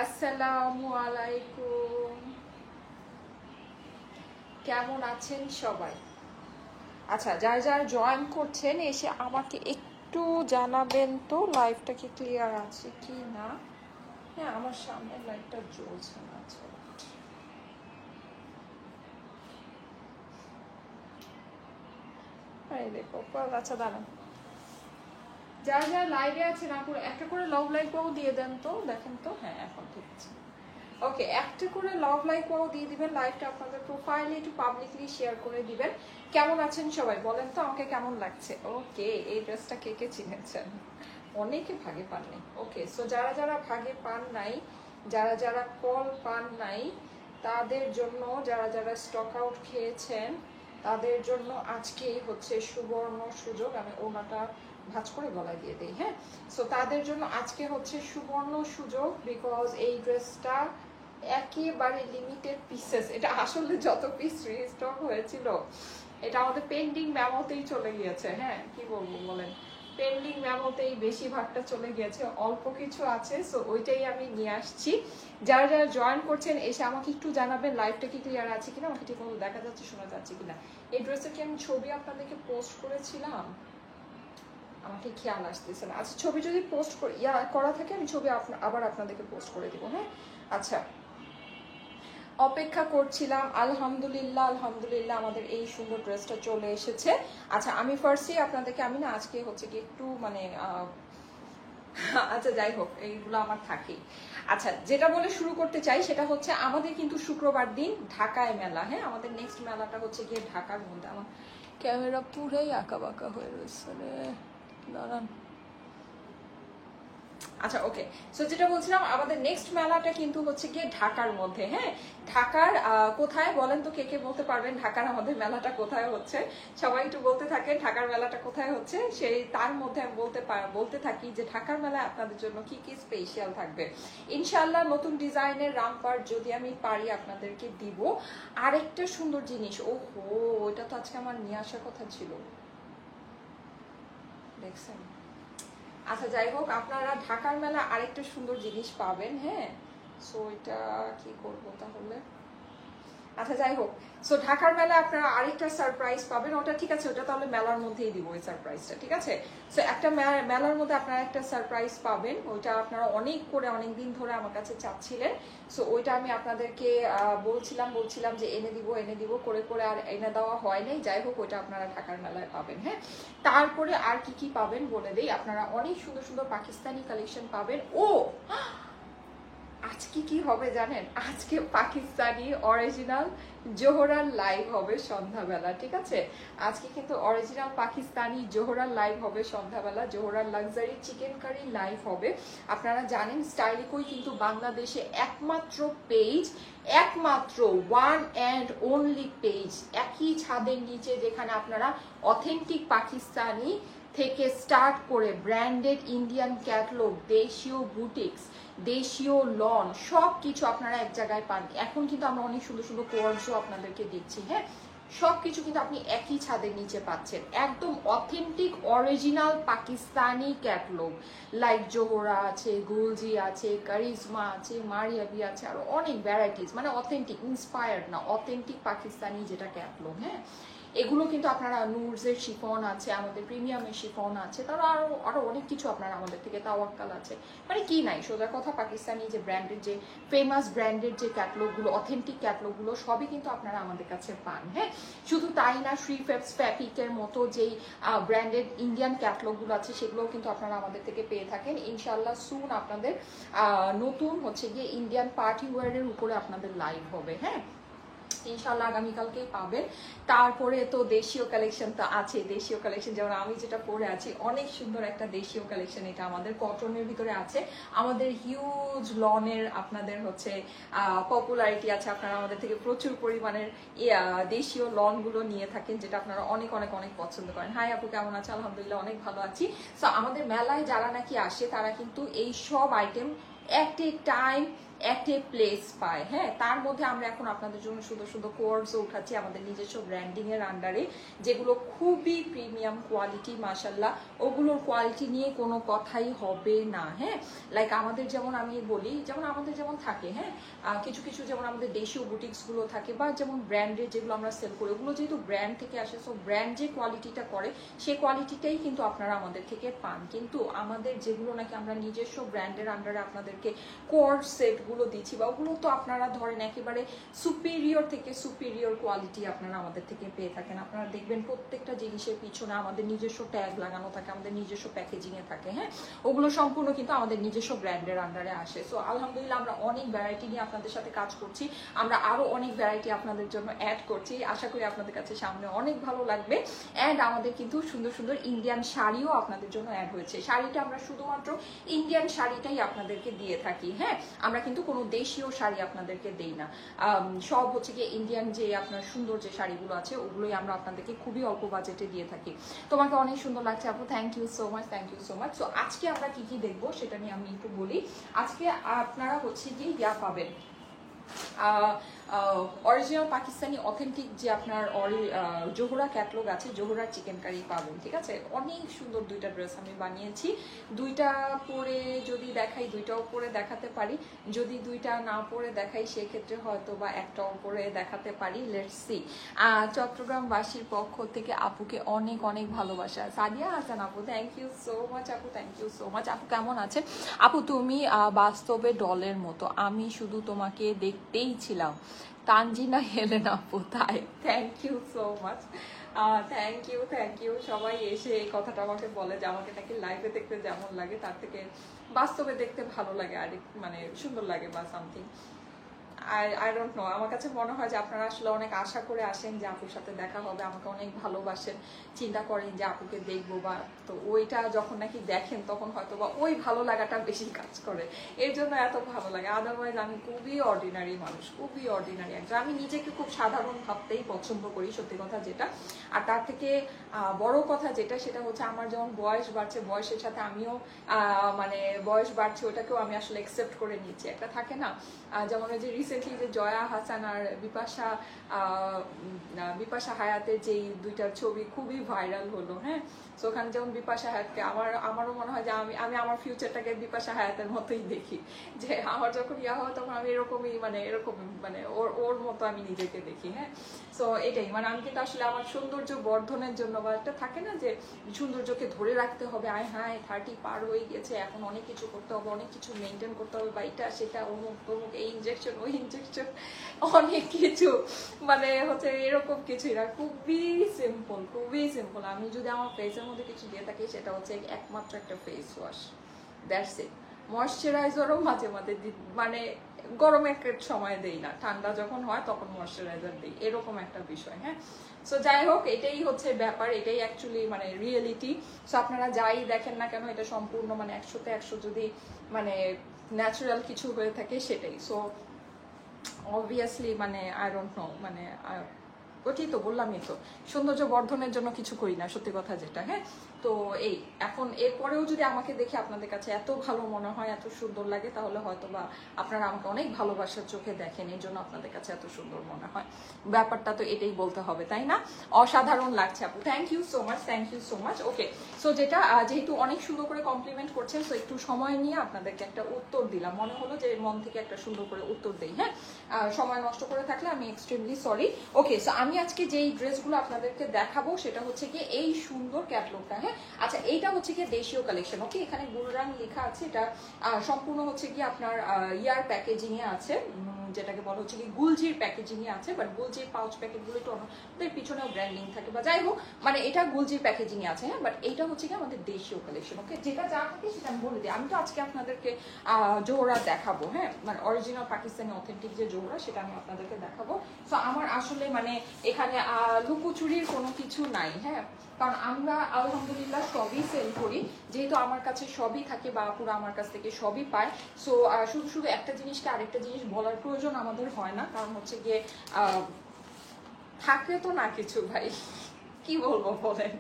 আসসালামু আলাইকুম, কেমন আছেন সবাই? আচ্ছা, যারা যারা জয়েন করছেন এসে আমাকে একটু জানাবেন তো লাইভটা কি ক্লিয়ার আছে কি না। হ্যাঁ, আমার সামনে লাইভটা জ্বলছে না। আচ্ছা, এই দেখো, আচ্ছা দাঁড়ান, যারা যারা লাইভে আছেন একটা করে লাভ লাইকও দিয়ে দেন তো, দেখেন তো। হ্যাঁ, এখন ঠিক আছে। ওকে, একটা করে লাভ লাইকও দিয়ে দিবেন। লাইভটা আপনাদের প্রোফাইলে একটু পাবলিকলি শেয়ার করে দিবেন। কেমন আছেন সবাই বলেন তো আমাকে কেমন লাগছে। ওকে, এই ড্রেসটা কে কে চিনেছেন? অনেকে ভাগে পাননি। ওকে, সো যারা যারা ভাগে পান নাই, যারা যারা কল পান নাই, তাদের জন্য, যারা যারা স্টক আউট খেয়েছেন তাদের জন্য আজকেই হচ্ছে সুবর্ণ সুযোগ। আমি ওনাটা ভাঁজ করে গলায় দিয়ে দিই। হ্যাঁ, সো তাদের জন্য আজকে হচ্ছে সুবর্ণ সুযোগ, বিকজ এই ড্রেসটা একেবারে লিমিটেড পিসেস। এটা আসলে যত পিস রিস্টক হয়েছিল এটা আমাদের পেন্ডিং মেমোতেই চলে গিয়েছে। হ্যাঁ, কি বলবো বলেন, পেন্ডিং মেমোতেই বেশিরভাগটা চলে গিয়েছে, অল্প কিছু আছে। সো ওইটাই আমি নিয়ে আসছি। যারা যারা জয়েন করছেন এসে আমাকে একটু জানাবেন লাইভটা কি ক্লিয়ার আছে কিনা, আমাকে ঠিক মতো দেখা যাচ্ছে শোনা যাচ্ছে কিনা। এই ড্রেসের কি আমি ছবি আপনাদেরকে পোস্ট করেছিলাম? আমাকে খেয়াল আসতেছে না। আচ্ছা, ছবি যদি পোস্ট করা থাকে আমি ছবি আবার আপনাদেরকে পোস্ট করে দিব। হ্যাঁ, আচ্ছা, অপেক্ষা করছিলাম। আলহামদুলিল্লাহ, আলহামদুলিল্লাহ আমাদের এই সুন্দর ড্রেসটা চলে এসেছে। আচ্ছা, আমি ফার্স্টে আপনাদেরকে, আমি না আজকে হচ্ছে কি একটু মানে আচ্ছা যাই হোক, এইগুলো আমার থাকেই। আচ্ছা, যেটা বলে শুরু করতে চাই সেটা হচ্ছে আমাদের কিন্তু শুক্রবার দিন ঢাকায় মেলা। হ্যাঁ, আমাদের নেক্সট মেলাটা হচ্ছে গিয়ে ঢাকার মধ্যে। আমার ক্যামেরা পুরাই আঁকা বাঁকা হয়ে রয়েছে রে, দাঁড়ান। আচ্ছা, ওকে, সো যেটা বলছিলাম আমাদের নেক্সট মেলাটা কিন্তু হচ্ছে গিয়ে ঢাকার মধ্যে। হ্যাঁ, ঢাকার কোথায় বলেন তো, কে কে বলতে পারবেন ঢাকার আমাদের মেলাটা কোথায় হচ্ছে? সবাই একটু বলতে থাকেন ঢাকার মেলাটা কোথায় হচ্ছে। সেই তার মধ্যে আমি বলতে থাকি যে ঢাকার মেলায় আপনাদের জন্য কি কি স্পেশাল থাকবে। ইনশাআল্লাহ নতুন ডিজাইনের রামপার যদি আমি পারি আপনাদেরকে দিব। আরেকটা সুন্দর জিনিস, ওহো, ওইটা তো আজকে আমার নিয়ে আসার কথা ছিল, দেখছেন। আচ্ছা যাই হোক, আপনারা ঢাকার মেলা আরেকটা সুন্দর জিনিস পাবেন। হ্যাঁ, সো এটা কি করবো তাহলে। আচ্ছা যাই হোক, সো ঢাকার মেলা আপনারা আরেকটা সারপ্রাইজ পাবেন। ওটা ঠিক আছে, ওটা তাহলে মেলার মধ্যেই দিব ওই সারপ্রাইজটা, ঠিক আছে। সো একটা মেলার মধ্যে আপনারা একটা সারপ্রাইজ পাবেন, ওইটা আপনারা অনেক দিন ধরে আমার কাছে চাচ্ছিলেন। সো ওইটা আমি আপনাদেরকে বলছিলাম যে এনে দিব করে করে আর এনে দেওয়া হয় নাই। যাই হোক, ওইটা আপনারা ঢাকার মেলায় পাবেন। হ্যাঁ, তারপরে আর কি কি পাবেন বলে দেই। আপনারা অনেক সুন্দর সুন্দর পাকিস্তানি কালেকশন পাবেন। ও আজকে কি হবে জানেন, আজকে পাকিস্তানি অরিজিনাল জোহরার লাইভ হবে সন্ধ্যাবেলা, ঠিক আছে। আজকে কিন্তু অরিজিনাল পাকিস্তানি জোহরার লাইভ হবে সন্ধ্যাবেলা। জোহরার লাক্সারি চিকেন কারি লাইভ হবে। আপনারা জানেন স্টাইলিকই কিন্তু বাংলাদেশে একমাত্র পেজ, একমাত্র ওয়ান অ্যান্ড অনলি পেজ, একই ছাদের নিচে যেখানে আপনারা অথেন্টিক পাকিস্তানি থেকে স্টার্ট করে ব্র্যান্ডেড ইন্ডিয়ান ক্যাটলগ, দেশীয় বুটিক্স, দেশীয় লন, সব কিছু আপনারা এক জায়গায় পান। এখন কিন্তু আমরা অনেক সুন্দর সুন্দর কোয়ার্সও আপনাদেরকে দিচ্ছি। হ্যাঁ, সব কিছু কিন্তু আপনি একই ছাদের নিচে পাচ্ছেন। একদম authentic original Pakistani catalogue, like Zohra আছে, গুলজি আছে, কারিজমা আছে, মারিয়াবি আছে, আরো অনেক ভ্যারাইটিস, মানে অথেন্টিক, ইন্সপায়ার্ড না, অথেন্টিক পাকিস্তানি যেটা ক্যাটলগ। হ্যাঁ, এগুলো কিন্তু আপনারা, নুরজের শিফন আছে, আমাদের প্রিমিয়ামের শিফন আছে, তারা আরো অনেক কিছু আপনারা আমাদের থেকে, তাওয়াক্কাল আছে, মানে কি নাই, সোজা কথা পাকিস্তানি যে ব্র্যান্ডের, যে ফেমাস ব্র্যান্ডের যে ক্যাটলগুলো, অথেন্টিক ক্যাটলগুলো সবই কিন্তু আপনারা আমাদের কাছে পান। হ্যাঁ, শুধু তাই না, শ্রী ফেপস ফ্যাপিকের মতো যেই ব্র্যান্ডেড ইন্ডিয়ান ক্যাটলগুলো আছে সেগুলোও কিন্তু আপনারা আমাদের থেকে পেয়ে থাকেন। ইনশাল্লাহ সুন আপনাদের নতুন হচ্ছে গিয়ে ইন্ডিয়ান পার্টি ওয়ারের উপরে আপনাদের লাইভ হবে। হ্যাঁ, ইনশাল্লাহ আগামীকালকেই পাবেন। তারপরে তো দেশীয় কালেকশন তো আছে, দেশীয় কালেকশন যেমন আমি যেটা পরে আছি, অনেক সুন্দর একটা দেশীয় কালেকশন, এটা আমাদের কটনের ভিতরে আছে। আমাদের হিউজ লনের আপনাদের হচ্ছে পপুলারিটি আছে, আপনারা আমাদের থেকে প্রচুর পরিমাণের দেশীয় লনগুলো নিয়ে থাকেন, যেটা আপনারা অনেক অনেক অনেক পছন্দ করেন। হাই আপু, কেমন আছে? আলহামদুলিল্লাহ অনেক ভালো আছি। সো আমাদের মেলায় যারা নাকি আসে তারা কিন্তু এই সব item at A time at a place পায়। হ্যাঁ, তার মধ্যে আমরা এখন আপনাদের জন্য সুন্দর সুন্দর কোর্সও উঠাচ্ছি আমাদের নিজস্ব ব্র্যান্ডিং এর আন্ডারে, যেগুলো খুবই প্রিমিয়াম কোয়ালিটি মাশাল্লাহ। ওগুলোর কোয়ালিটি নিয়ে কোনো কথাই হবে না। হ্যাঁ, লাইক আমাদের যেমন আমি বলি, যেমন আমাদের যেমন থাকে, হ্যাঁ কিছু কিছু যেমন আমাদের দেশীয় বুটিক্সগুলো থাকে বা যেমন ব্র্যান্ডের যেগুলো আমরা সেল করি, ওগুলো যেহেতু ব্র্যান্ড থেকে আসে, সো ব্র্যান্ড যে কোয়ালিটিটা করে সেই কোয়ালিটিটাই কিন্তু আপনারা আমাদের থেকে পান। কিন্তু আমাদের যেগুলো নাকি আমরা নিজস্ব ব্র্যান্ডের আন্ডারে আপনাদেরকে কোর্স সেটগুলো দিচ্ছি, বা ওগুলো তো আপনারা ধরেন একেবারে সুপিরিয়র থেকে সুপিরিয়র কোয়ালিটি আপনারা আমাদের থেকে পেয়ে থাকেন। আপনারা দেখবেন প্রত্যেকটা জিনিসের পিছনে আমাদের নিজস্ব ট্যাগ লাগানো থাকে, আমাদের নিজস্ব প্যাকেজিংয়ে থাকে। হ্যাঁ, ওগুলো সম্পূর্ণ কিন্তু আমাদের নিজস্ব ব্র্যান্ডের আন্ডারে আসে। সো আলহামদুলিল্লাহ আমরা অনেক ভ্যারাইটি নিয়ে আপনাদের সাথে কাজ করছি, আমরা আরো অনেক ভ্যারাইটি আপনাদের জন্য অ্যাড করছি। আশা করি আপনাদের কাছে সামনে অনেক ভালো লাগবে। অ্যান্ড আমাদের কিন্তু সুন্দর সুন্দর ইন্ডিয়ান শাড়িও আপনাদের জন্য অ্যাড হয়েছে। শাড়িটা আমরা শুধুমাত্র ইন্ডিয়ান শাড়িটাই আপনাদেরকে দিয়ে থাকি। হ্যাঁ, আমরা কিন্তু কোনো দেশীয় শাড়ি আপনাদেরকে দেই না, সব হচ্ছে গিয়ে ইন্ডিয়ান যে আপনার সুন্দর যে শাড়িগুলো আছে ওগুলোই আমরা আপনাদেরকে খুবই অল্প বাজেটে দিয়ে থাকি। তোমাকে অনেক সুন্দর লাগছে আপু, thank you so much, thank you so much. So আজকে আমরা কি কি দেখবো সেটা নিয়ে আমি একটু বলি। আজকে আপনারা হচ্ছে গিয়ে ইয়া পাবেন, অরিজিনাল পাকিস্তানি অথেন্টিক যে আপনার জোহরা ক্যাটলগ আছে, জোহরার চিকেন কারি পাবেন। ঠিক আছে, অনেক সুন্দর দুইটা ড্রেস আমি বানিয়েছি। দুইটা পরে যদি দেখাই, দুইটাও পরে দেখাতে পারি। যদি দুইটা না পরে দেখাই সেক্ষেত্রে হয়তো বা একটাও পরে দেখাতে পারি। Let's see. চট্টগ্রামবাসীর পক্ষ থেকে আপুকে অনেক অনেক ভালোবাসা। সাদিয়া হাসান আপু, থ্যাংক ইউ সো মাচ আপু, থ্যাংক ইউ সো মাচ। আপু কেমন আছেন? আপু তুমি বাস্তবে ডলের মতো, আমি শুধু তোমাকে দেখতেই ছিলাম। তানজিনা হেলেন আপু, তাই? Thank you so much, thank you, thank you. সবাই এসে এই কথাটা আমাকে বলে যে আমাকে নাকি লাইভে দেখতে যেমন লাগে তার থেকে বাস্তবে দেখতে ভালো লাগে, আর মানে সুন্দর লাগে বা সামথিং। আই ডোন্ট নো, আমার কাছে মনে হয় যে আপনারা আসলে অনেক আশা করে আসেন যে আপুর সাথে দেখা হবে, আমাকে অনেক ভালোবাসেন, চিন্তা করেন যে আপুকে দেখবো, বা তো ওইটা যখন নাকি দেখেন তখন হয়তো বা ওই ভালো লাগাটা বেশি কাজ করে, এর জন্য এত ভালো লাগে। আদারওয়াইজ আমি খুবই অর্ডিনারি মানুষ, খুবই অর্ডিনারি একজন। আমি নিজেকে খুব সাধারণ ভাবতেই পছন্দ করি, সত্যি কথা যেটা। আর তার থেকে বড় কথা যেটা, সেটা হচ্ছে আমার যেমন বয়স বাড়ছে, বয়সের সাথে আমিও মানে বয়স বাড়ছে, ওটাকেও আমি আসলে অ্যাকসেপ্ট করে নিচ্ছি। একটা থাকে না, যেমন ওই যে রিসেন্টলি যে জয়া হাসান আর বিপাশা হায়াতের যেই দুইটার ছবি খুবই ভাইরাল হলো। হ্যাঁ, সো ওখানে যেমন বিপাশা হায়াতকে আমারও মনে হয় যে আমি আমার ফিউচারটাকে বিপাশা হায়াতের মতোই দেখি, যে আমার যখন ইয়া হয় তখন আমি এরকমই এরকম ওর মতো আমি নিজেকে দেখি। হ্যাঁ, সো এটাই আমি কিন্তু আসলে আমার সৌন্দর্য বর্ধনের জন্য, বা একটা থাকে না যে সৌন্দর্যকে ধরে রাখতে হবে, হ্যাঁ 30 পার হয়ে গেছে, এখন অনেক কিছু করতে হবে, অনেক কিছু মেনটেন করতে হবে, বা এটা সেটা অমুক তমুক, এই ইনজেকশন ওই ইনজেকশন, অনেক কিছু হচ্ছে এরকম কিছুই না। খুবই সিম্পল, খুবই সিম্পল। আমি যদি আমার ফেসের মধ্যে কিছু দিয়ে থাকি সেটা হচ্ছে একমাত্র একটা ফেস ওয়াশ, দ্যাটস ইট। ময়শ্চারাইজারও মাঝে মাঝে গরমের সময় দেই না, ঠান্ডা যখন হয় তখন ময়শ্চারাইজার দিই, এরকম একটা বিষয়। হ্যাঁ, সো যাই হোক, এটাই হচ্ছে ব্যাপার, এটাই অ্যাকচুয়ালি রিয়েলিটি। সো আপনারা যাই দেখেন না কেন, এটা সম্পূর্ণ 100তে 100 যদি ন্যাচারাল কিছু হয়ে থাকে সেটাই। So obviously I don't know, ওটাই তো বললামই তো, সৌন্দর্য বর্ধনের জন্য কিছু করি না, সত্যি কথা যেটা। হ্যাঁ, তো এই এখন এরপরেও যদি আমাকে দেখে আপনাদের কাছে এত ভালো মনে হয়, এত সুন্দর লাগে, তাহলে হয়তো বা আপনারা আমাকে অনেক ভালোবাসার চোখে দেখেন, এই জন্য আপনাদের কাছে এত সুন্দর মনে হয়। ব্যাপারটা তো এটাই বলতে হবে, তাই না? অসাধারণ লাগছে আপু, thank you so much, thank you so much. Okay, so যেটা যেহেতু অনেক সুন্দর করে কমপ্লিমেন্ট করছেন, সো একটু সময় নিয়ে আপনাদেরকে একটা উত্তর দিলাম, মনে হলো যে মন থেকে একটা সুন্দর করে উত্তর দেই। হ্যাঁ, সময় নষ্ট করে থাকলে আমি এক্সট্রিমলি সরি। ওকে, সো আমি আজকে যেই ড্রেসগুলো আপনাদেরকে দেখাবো সেটা হচ্ছে কি এই সুন্দর ক্যাটলগটা। হ্যাঁ, আচ্ছা, এইটা হচ্ছে কি দেশীয় কালেকশন। ওকে, এখানে গুলরাং লেখা আছে, এটা সম্পূর্ণ হচ্ছে কি আপনার ইয়ার প্যাকেজিং এ আছে, যেটাকে বলা হচ্ছে কি গুলজির প্যাকেজিং এ আছে, বাট গুলজির পাউচ প্যাকেটগুলো একটু ওদের পিছনেও ব্র্যান্ডিং থাকে, বা যাই হোক, এটা গুলজির প্যাকেজিং এ আছে। হ্যাঁ, বাট এইটা হচ্ছে কি আমাদের দেশীয় কালেকশন। ওকে, যেটা যা থাকে সেটা আমি বলে দিই। আমি তো আজকে আপনাদেরকে জোহরা দেখাবো। হ্যাঁ, অরিজিনাল পাকিস্তানি অথেন্টিক যে জোহরা, সেটা আমি আপনাদেরকে দেখাবো। সো আমার আসলে এখানে লুকোচুরির কোনো কিছু নাই। হ্যাঁ, কারণ আমরা আলহামদুলিল্লাহ সবই সেল করি, যেহেতু আমার কাছে সবই থাকে, বা পুরো আমার কাছ থেকে সবই পায়। সো শুধু শুধু একটা জিনিসকে আরেকটা জিনিস বলার প্রয়োজন আমাদের হয় না, কারণ হচ্ছে গিয়ে থাকে তো না কিছু, ভাই কি বলবো বলেন।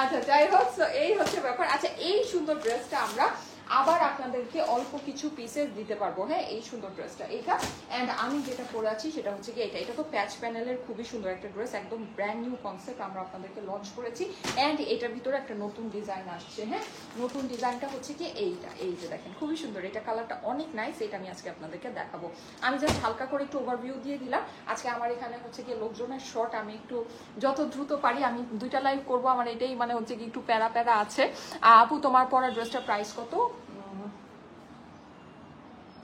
আচ্ছা, যাই হোক, এই হচ্ছে ব্যাপার। আচ্ছা, এই সুন্দর ড্রেসটা আমরা আবার আপনাদেরকে অল্প কিছু পিসেস দিতে পারবো। হ্যাঁ, এই সুন্দর ড্রেসটা এটা। অ্যান্ড আমি যেটা পরে আছি সেটা হচ্ছে কি এটা তো প্যাচ প্যানেলের খুবই সুন্দর একটা ড্রেস, একদম ব্র্যান্ড নিউ কনসেপ্ট আমরা আপনাদেরকে লঞ্চ করেছি। অ্যান্ড এটার ভিতরে একটা নতুন ডিজাইন আসছে। হ্যাঁ, নতুন ডিজাইনটা হচ্ছে কি এইটা, এই যে দেখেন খুবই সুন্দর, এটা কালারটা অনেক নাইস। এটা আমি আজকে আপনাদেরকে দেখাবো। আমি জাস্ট হালকা করে একটু ওভারভিউ দিয়ে দিলাম। আজকে আমার এখানে হচ্ছে কি লোকজনের শর্ট, আমি একটু যত দ্রুত পারি আমি 2টা লাইভ করবো, আমার এটাই মানে হচ্ছে কি একটু প্যারা প্যারা আছে। আপু তোমার পরা ড্রেসটার প্রাইস কত?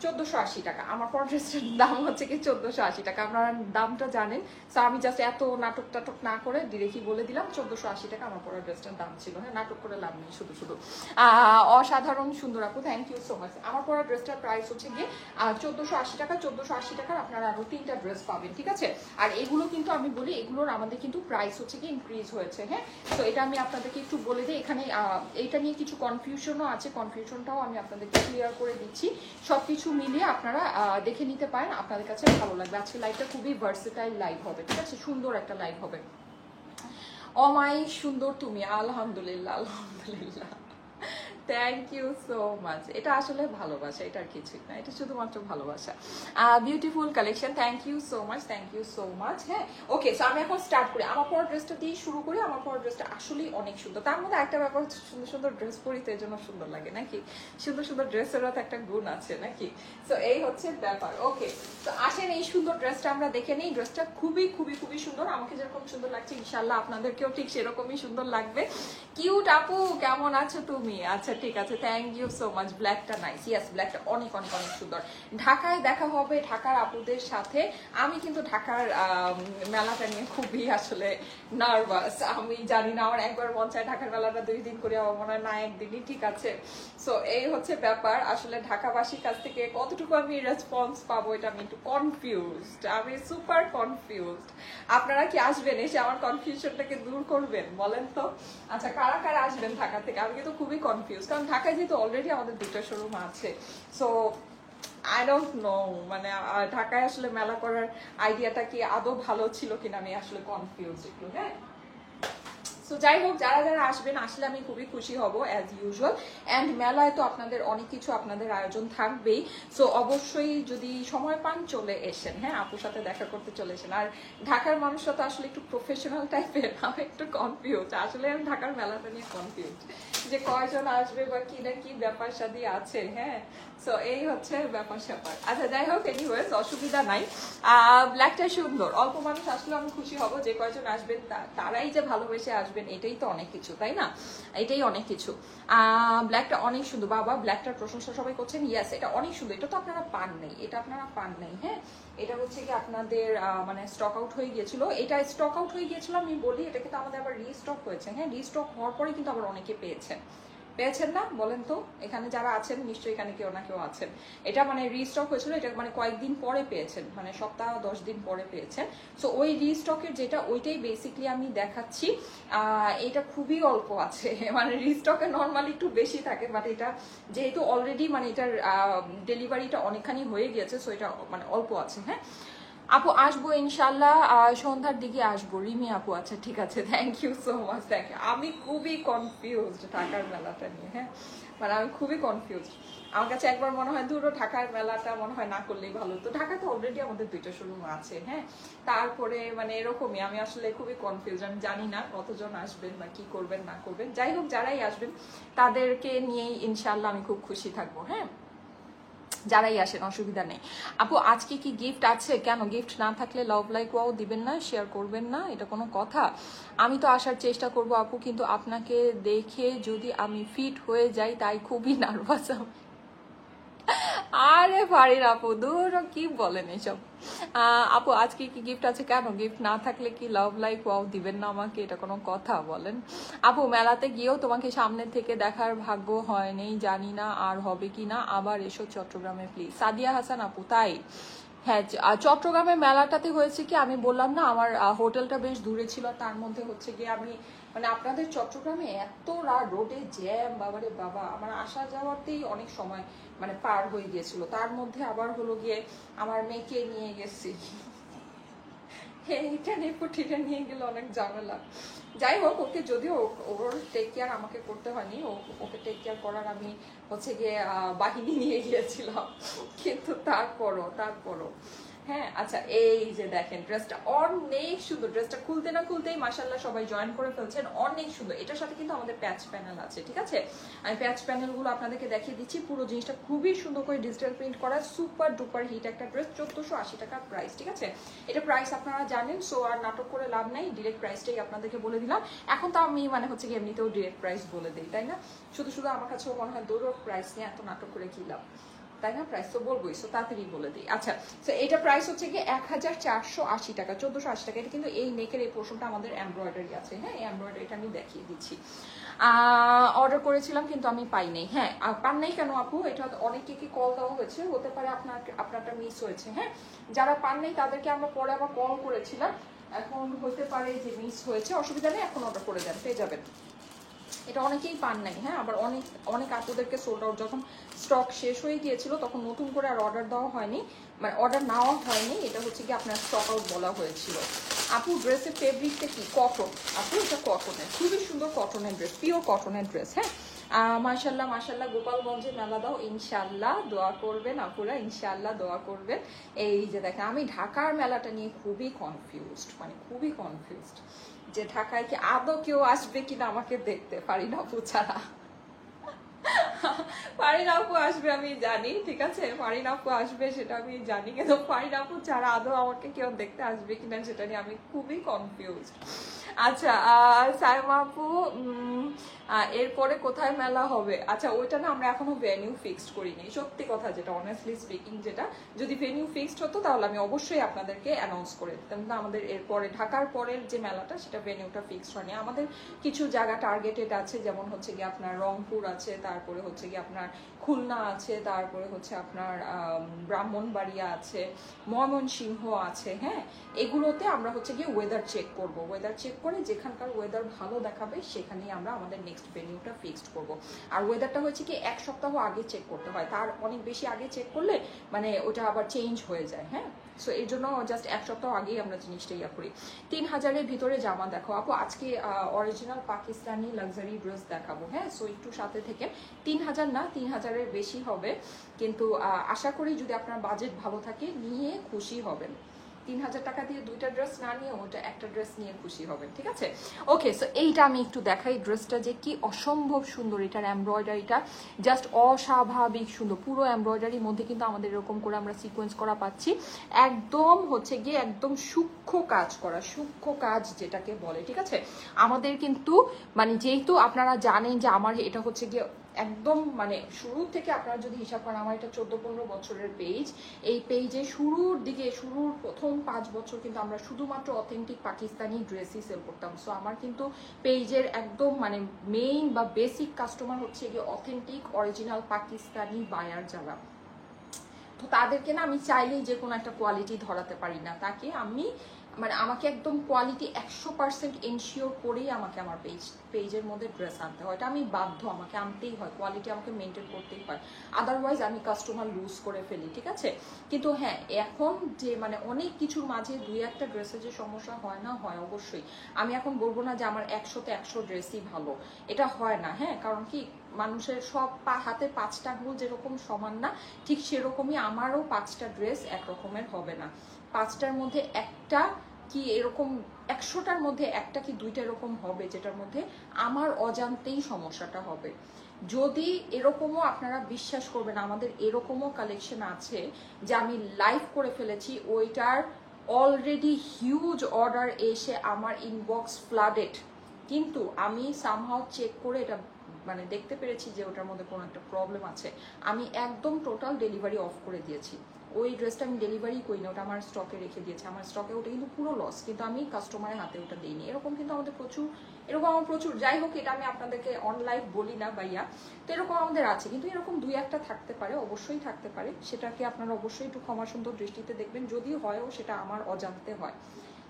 1480 টাকা। আমার পর ড্রেসটার দাম হচ্ছে কি 1480 টাকা। আপনারা দামটা জানেন, তো আমি জাস্ট এত নাটক টাটক না করে ডিরেক্টলি বলে দিলাম 1480 টাকা আমার পর ড্রেসটার দাম ছিল। হ্যাঁ, নাটক করে লাভ নেই, শুধু শুধু অসাধারণ সুন্দর আপু, থ্যাংক ইউ সো মাচ। আমার পর ড্রেসটার প্রাইস হচ্ছে গিয়ে 1480 টাকা। 1480 টাকার আপনারা আরো 3টা ড্রেস পাবেন, ঠিক আছে? আর এগুলো কিন্তু আমি বলি, এগুলোর আমাদের কিন্তু প্রাইস হচ্ছে কি ইনক্রিজ হয়েছে। হ্যাঁ, তো এটা আমি আপনাদেরকে একটু বলে দিই। এখানে এইটা নিয়ে কিছু কনফিউশনও আছে, কনফিউশনটাও আমি আপনাদেরকে ক্লিয়ার করে দিচ্ছি। সবকিছু মিলিয়ে আপনারা দেখে নিতে পারেন, আপনাদের কাছে ভালো লাগবে। আজকে লাইভটা খুবই ভার্সেটাইল লাইভ হবে, ঠিক আছে? সুন্দর একটা লাইভ হবে। অমাই সুন্দর তুমি, আলহামদুলিল্লাহ আলহামদুলিল্লাহ, থ্যাংক ইউ সো মাচ। এটা আসলে ভালোবাসা, এটার কিছুই না, এটা শুধুমাত্র ভালোবাসা। Beautiful collection, thank you so much, thank you so much. হ্যাঁ, ওকে, সো আমি এখন স্টার্ট করি। আমার পর ড্রেসটা দিয়ে শুরু করি। আমার পর ড্রেসটা আসলেই অনেক সুন্দর। তার মধ্যে একটা ব্যাপার হচ্ছে সুন্দর সুন্দর ড্রেস পরি তো এই জন্য সুন্দর লাগে নাকি? সুন্দর সুন্দর ড্রেসেরও তো একটা গুণ আছে নাকি? সো এই হচ্ছে ব্যাপার। ওকে, তো আসেন এই সুন্দর ড্রেসটা আমরা দেখে নিই। ড্রেসটা খুবই খুবই খুবই সুন্দর। আমাকে যেরকম সুন্দর লাগছে ইনশাল্লাহ আপনাদেরকেও ঠিক সেরকমই সুন্দর লাগবে। কিউট আপু, কেমন আছো তুমি? আচ্ছা, ঠিক আছে, থ্যাংক ইউ সো মাচ। ব্ল্যাকটা নাইস, ইয়েস, ব্ল্যাকটা অনেক অনেক অনেক সুন্দর। ঢাকায় দেখা হবে ঢাকার আপুদের সাথে। আমি কিন্তু ঢাকার মেলাটা নিয়ে খুবই আসলে নার্ভাস। আমি জানি না, আমার একবার মন চায় ঢাকার মেলাটা 2 দিন করে, আমার মনে হয় না একদিনই ঠিক আছে। সো এই হচ্ছে ব্যাপার। আসলে ঢাকাবাসীর কাছ থেকে কতটুকু আমি রেসপন্স পাবো এটা আমি একটু কনফিউজড, আমি সুপার কনফিউজড। আপনারা কি আসবেন, এসে আমার কনফিউশনটাকে দূর করবেন বলেন তো? আচ্ছা, কারা কারা আসবেন ঢাকা থেকে? আমি কিন্তু খুবই কনফিউজ, কারণ ঢাকায় যেহেতু অলরেডি আমাদের 2টা শোরুম আছে। সো আই ডোন্ট নো, মানে ঢাকায় আসলে মেলা করার আইডিয়াটা কি আদৌ ভালো ছিল কিনা, আমি আসলে কনফিউজ একটু। হ্যাঁ, সো যাই হোক, যারা যারা আসবেন, আসলে আমি খুবই খুশি হব অ্যাজ ইউজুয়াল। অ্যান্ড মেলায় তো আপনাদের অনেক কিছু আপনাদের আয়োজন থাকবেই। সো অবশ্যই যদি সময় পান চলে এসেন। হ্যাঁ, আপুর সাথে দেখা করতে চলে এসেন। আর ঢাকার মানুষরা তো আসলে একটু প্রফেশনাল টাইপের, আমি একটু কনফিউজ। আসলে আমি ঢাকার মেলাটা নিয়ে কনফিউজ, যে কয়জন আসবে বা কি না কি ব্যাপার শাদী আছে। হ্যাঁ, সো এই হচ্ছে ব্যাপার স্যাপার। আচ্ছা, যাই হোক, এনিওয়েজ অসুবিধা নাই। ব্ল্যাকটা সুন্দর, অল্প মানুষ আসলে আমি খুশি হব। যে কয়জন আসবেন তারাই যে ভালোবেসে আসবেন, এটাই তো অনেক কিছু, তাই না? এটাই অনেক কিছু। ব্ল্যাকটা অনেক সুন্দর বাবা, ব্ল্যাকটার প্রশংসা সবাই করছেন। ইয়েস, এটা অনেক সুন্দর। এটা তো আপনারা পান নাই, এটা আপনারা পান নাই। হ্যাঁ, এটা হচ্ছে কি আপনাদের মানে স্টক আউট হয়ে গিয়েছিল। এটা স্টক আউট হয়ে গিয়েছিল আমি বলি, এটা কিন্তু আমাদের আবার রিস্টক হয়েছে। হ্যাঁ, রিস্টক হওয়ার পরে কিন্তু আবার অনেকে পেয়েছেন না বলেন তো? এখানে যারা আছেন নিশ্চয়ই এখানে কেউ না কেউ আছেন। এটা মানে রিস্টক হয়েছিল, এটা মানে কয়েকদিন পরে পেয়েছেন, মানে সপ্তাহ 10 দিন পরে পেয়েছেন। সো ওই রিস্টকের যেটা, ওইটাই বেসিকলি আমি দেখাচ্ছি। এটা খুবই অল্প আছে, মানে রিস্টকে নর্মালি একটু বেশি থাকে, বাট এটা যেহেতু অলরেডি মানে এটার ডেলিভারিটা অনেকখানি হয়ে গিয়েছে, সো এটা মানে অল্প আছে। হ্যাঁ আপু, আসবো ইনশাল্লাহ, সন্ধ্যার দিকে আসবো। রিমি আপু, আচ্ছা ঠিক আছে, thank you so much. Thank you. আমি খুবই কনফিউজড ঢাকার মেলাটা নিয়ে। হ্যাঁ, মানে আমি খুবই কনফিউজড। আমার কাছে একবার মনে হয় দূরও ঢাকার মেলাটা মনে হয় না করলেই ভালো হতো। ঢাকাতে অলরেডি আমাদের 2টা শোরুম আছে। হ্যাঁ, তারপরে মানে এরকমই, আমি আসলে খুবই কনফিউজ। আমি জানি না কতজন আসবেন বা কি করবেন না করবেন। যাই হোক, যারাই আসবেন তাদেরকে নিয়েই ইনশাল্লাহ আমি খুব খুশি থাকবো। হ্যাঁ, যারাই আসেন অসুবিধা নেই। আপু, আজকে কি গিফট আছে? কেন গিফট না থাকলে লাভ লাইক ওয়াও দিবেন না, শেয়ার করবেন না? এটা কোনো কথা? আমি তো আসার চেষ্টা করব আপু, কিন্তু আপনাকে দেখে যদি আমি ফিট হয়ে যাই তাই খুবই নার্ভাস আমি। আরে ফারিন আপু, দূর, কি বলেন এসব? আপু, আজকে কি গিফট আছে? কেন গিফট না থাকলে কি লাভ লাইক ওয়াও দিবেন না আমাকে? এটা কোনো কথা বলেন? আপু, মেলাতে গিয়েও তোমাকে সামনে থেকে দেখার ভাগ্য হয়নি, জানি না আর হবে কি না। আবার এসো চট্টগ্রামে প্লিজ। সাদিয়া হাসান আপু, তাই? হ্যাঁ, চট্টগ্রামের মেলাটাতে হয়েছে কি, আমি বললাম না আমার হোটেলটা বেশ দূরে ছিল, তার মধ্যে হচ্ছে গিয়ে আমি মানে আপনাদের চট্টগ্রামে এত রোডে জ্যাম, বাবারে বাবা, আমার আসা যাওয়াতেই অনেক সময় মানে পার হয়ে গিয়েছিল। তার মধ্যে আবার হলো গিয়ে আমার মেয়েকে নিয়ে গেছি, এইটা নিয়ে পুটিটা নিয়ে গেলে অনেক ঝামেলা। যাই হোক, ওকে যদিও ওর টেক কেয়ার আমাকে করতে হয়নি, ওকে টেক কেয়ার করার আমি হচ্ছে গিয়ে বাহিনী নিয়ে গিয়েছিলাম, কিন্তু তারপরও হ্যাঁ। আচ্ছা, এই যে দেখেন ড্রেসটা অনেক সুন্দর, ড্রেসটা খুলতে না খুলতেই মাশাআল্লাহ সবাই জয়েন করে ফেলছেন, অনেক সুন্দর। এটার সাথে কিন্তু আমাদের প্যাচ প্যানেল আছে, ঠিক আছে? আমি প্যাচ প্যানেলগুলো আপনাদেরকে দেখিয়ে দিচ্ছি। পুরো জিনিসটা খুবই সুন্দর করে ডিজিটাল প্রিন্ট করা, সুপার ডুপার হিট একটা ড্রেস, 1480 টাকার প্রাইস, ঠিক আছে? এটা প্রাইস আপনারা জানেন, সো আর নাটক করে লাভ নাই, ডিরেক্ট প্রাইসটাই আপনাদেরকে বলে দিলাম। এখন তো আমি মানে হচ্ছে কি এমনিতেও ডিরেক্ট প্রাইস বলে দিই, তাই না? শুধু আমার কাছেও মনে হয় দৌড় প্রাইস নিয়ে এত নাটক করে কি লাভ, তাই না? প্রাইস তো বলবোই, সো তাড়াতাড়ি বলে দিই। আচ্ছা, তো এটা প্রাইস হচ্ছে কি 1480 টাকা, 1480 টাকা। এটা কিন্তু এই নেকের এই পোর্শনটা আমাদের এমব্রয়ডারি আছে, হ্যাঁ, এই এমব্রয়ডারিটা আমি দেখিয়ে দিচ্ছি। অর্ডার করেছিলাম কিন্তু আমি পাই নাই। হ্যাঁ, পান নাই কেন আপু? এটা অনেকে কি কল দেওয়া হয়েছে, হতে পারে আপনারটা মিস হয়েছে। হ্যাঁ, যারা পান নাই তাদেরকে আমরা পরে আবার কল করেছিলাম, এখন হতে পারে যে মিস হয়েছে, অসুবিধা নেই, এখন অর্ডার করে দেন, পেয়ে যাবেন। এটা অনেকেই পান নাই। হ্যাঁ, আবার অনেক আপুদেরকে সোল্ড আউট, যখন স্টক শেষ হয়ে গিয়েছিল তখন নতুন করে আর অর্ডার দেওয়া হয়নি, মানে অর্ডার নেওয়া হয়নি, এটা হচ্ছে কি আপনার স্টক আউট বলা হয়েছিল। আপু ড্রেসের ফেব্রিকটা কি? কটন। আপু এটা কটনের, খুবই সুন্দর কটনের ড্রেস, পিওর কটনের ড্রেস। হ্যাঁ, মাশাল্লাহ মাশাল্লাহ। গোপালগঞ্জে মেলা দাও, ইনশাল্লাহ দোয়া করবেন আপুরা, ইনশাল্লাহ দোয়া করবেন। এই যে দেখেন, আমি ঢাকার মেলাটা নিয়ে খুবই কনফিউজড, মানে খুবই কনফিউজড যে ঢাকায় কি আদৌ কেউ আসবে কিনা আমাকে দেখতে, ফারিন আপু ছাড়া। ফারিন আপু আসবে আমি জানি, ঠিক আছে, ফারিন আপু আসবে সেটা আমি জানি, কিন্তু ফারিন আপু ছাড়া আদৌ আমাকে কেউ দেখতে আসবে কিনা সেটা নিয়ে আমি খুবই কনফিউজড। আচ্ছা, সাইমা আপু এরপরে কোথায় মেলা হবে? আচ্ছা, ওইটা না আমরা এখনো ভেনিউ ফিক্সড করিনি, সত্যি কথা যেটা, অনেস্টলি স্পিকিং যেটা, যদি ভেনিউ ফিক্সড হতো তাহলে আমি অবশ্যই আপনাদেরকে অ্যানাউন্স করে দিতাম। কিন্তু আমাদের এরপরে ঢাকার পরের যে মেলাটা সেটা ভেনিউটা ফিক্সড হয়নি। আমাদের কিছু জায়গা টার্গেটেড আছে, যেমন হচ্ছে গিয়ে আপনার রংপুর আছে, তারপরে হচ্ছে গিয়ে আপনার খুলনা আছে, তারপরে হচ্ছে আপনার ব্রাহ্মণবাড়িয়া আছে, ময়মনসিংহ আছে। হ্যাঁ, এগুলোতে আমরা হচ্ছে গিয়ে ওয়েদার চেক করব, ওয়েদার চেক করে যেখানকার ওয়েদার ভালো দেখাবে সেখানেই আমরা আমাদের নেক্সট ভেনিউটা ফিক্সড করব। আর ওয়েদারটা হচ্ছে কি 1 সপ্তাহ আগে চেক করতে হয়, তার অনেক বেশি আগে চেক করলে মানে ওটা আবার চেঞ্জ হয়ে যায়। হ্যাঁ, সো এই জন্য জাস্ট 1 সপ্তাহ আগেই আমরা জিনিসটা ইয়া করি। 3000-এর ভিতরে জামা দেখো আপু, আজকে অরিজিনাল পাকিস্তানি লাক্সারি ড্রেস দেখাবো। হ্যাঁ, সো একটু সাথে থেকে, 3000 না, 3000-এর বেশি হবে, কিন্তু আশা করি যদি আপনার বাজেট ভালো থাকে নিয়ে খুশি হবেন। 3000 টাকা দিয়ে 2টা ড্রেস না নিয়ে ওটা একটা ড্রেস নিয়ে খুশি হবেন, ঠিক আছে? ওকে, সো এইটা আমি একটু দেখাই, ড্রেসটা যে কি অসম্ভব সুন্দর, এটার এমব্রয়ডারিটা জাস্ট অস্বাভাবিক সুন্দর। পুরো এমব্রয়ডারির মধ্যে কিন্তু আমাদের এরকম করে আমরা সিকোয়েন্স করা পাচ্ছি, একদম হচ্ছে গিয়ে একদম সূক্ষ্ম কাজ করা, সূক্ষ্ম কাজ যেটাকে বলে, ঠিক আছে? আমাদের কিন্তু মানে যেহেতু আপনারা জানেন যে আমার এটা হচ্ছে গিয়ে একদম মানে শুরু থেকে আপনারা যদি হিসাব করেন, আমার এটা 14-15 বছরের পেজ। এই পেজে শুরুর দিকে, শুরুর প্রথম 5 বছর কিন্তু আমরা শুধুমাত্র অথেন্টিক পাকিস্তানি ড্রেসই সেল করতাম। সো আমার কিন্তু পেজের একদম মানে মেইন বা বেসিক কাস্টমার হচ্ছে গিয়ে অথেন্টিক অরিজিনাল পাকিস্তানি বায়ার যারা, তো তাদেরকে না আমি চাইলেই যে কোনো একটা কোয়ালিটি ধরাতে পারি না, তাকে আমি মানে আমাকে একদম কোয়ালিটি 100% এনশিওর করেই আমাকে আমার পেজের মধ্যে ড্রেস আনতে হয়, এটা আমি বাধ্য, আমাকে আনতেই হয়, কোয়ালিটি আমাকে মেনটেন করতেই হয়, আদারওয়াইজ আমি কাস্টমার লুজ করে ফেলি, ঠিক আছে? কিন্তু হ্যাঁ, এখন যে মানে অনেক কিছুর মাঝে 2-1টা ড্রেসের যে সমস্যা হয় না, হয় অবশ্যই। আমি এখন বলবো না যে আমার 100-তে 100 ড্রেসই ভালো, এটা হয় না। হ্যাঁ, কারণ কি মানুষের সব হাতে 5টা আঙুল যেরকম সমান না, ঠিক সেরকমই আমারও 5টা ড্রেস একরকমের হবে না। 5টার মধ্যে একটা কি এরকম, 100টার মধ্যে একটা কি 2টা এরকম হবে যেটার মধ্যে আমার অজান্তেই সমস্যাটা হবে। যদি এরকমও আপনারা বিশ্বাস করবেন, আমাদের এরকমও কালেকশন আছে যে আমি লাইভ করে ফেলেছি, ওইটার অলরেডি হিউজ অর্ডার এসে আমার ইনবক্স ফ্লাডেড, কিন্তু আমি সামহাও চেক করে এটা মানে দেখতে পেরেছি যে ওটার মধ্যে কোনো একটা প্রবলেম আছে, আমি একদম টোটাল ডেলিভারি অফ করে দিয়েছি। ওই ড্রেসটা আমি ডেলিভারি করি না, ওটা আমার স্টকে রেখে দিয়েছে, আমার স্টকে ওটা কিন্তু পুরো লস, কিন্তু আমি কাস্টমারের হাতে ওটা দিইনি। এরকম কিন্তু আমাদের প্রচুর, এরকম আমার প্রচুর। যাই হোক, এটা আমি আপনাদেরকে অনলাইন বলি না ভাইয়া, তো এরকম আমাদের আছে, কিন্তু এরকম 2-1টা থাকতে পারে, অবশ্যই থাকতে পারে, সেটাকে আপনারা অবশ্যই একটু ক্ষমা সুন্দর দৃষ্টিতে দেখবেন, যদি হয়ও সেটা আমার অজান্তে হয়,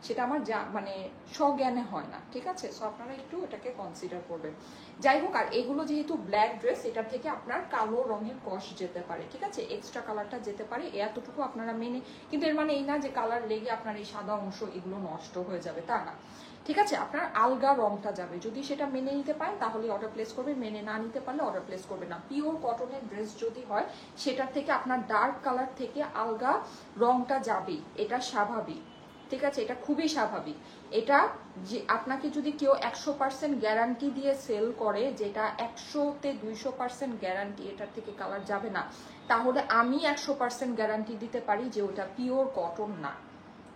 সেটা আমার যা মানে স্বজ্ঞানে হয় না, ঠিক আছে? সো আপনারা একটু এটাকে কনসিডার করবেন। যাই হোক, আর এগুলো যেহেতু ব্ল্যাক ড্রেস, এটা থেকে আপনার কালো রঙের কষ যেতে পারে, ঠিক আছে? এক্সট্রা কালারটা যেতে পারে, এতটুকু আপনারা মেনে, কিন্তু এর মানে এই না যে কালার লেগে আপনার এই সাদা অংশ এগুলো নষ্ট হয়ে যাবে, তা না, ঠিক আছে? আপনার আলগা রংটা যাবে, যদি সেটা মেনে নিতে পারেন তাহলে অর্ডার প্লেস করবেন, মেনে না নিতে পারলে অর্ডার প্লেস করবেন না। পিওর কটনের ড্রেস যদি হয় সেটার থেকে আপনার ডার্ক কালার থেকে আলগা রংটা যাবেই, এটা স্বাভাবিক, ঠিক আছে? এটা খুবই স্বাভাবিক। এটা যে আপনাকে যদি কেউ 100% গ্যারান্টি দিয়ে সেল করে, যেটা 100-তে 200% গ্যারান্টি এটার থেকে কালার যাবে না, তাহলে আমি 100% গ্যারান্টি দিতে পারি যে ওটা পিওর কটন না,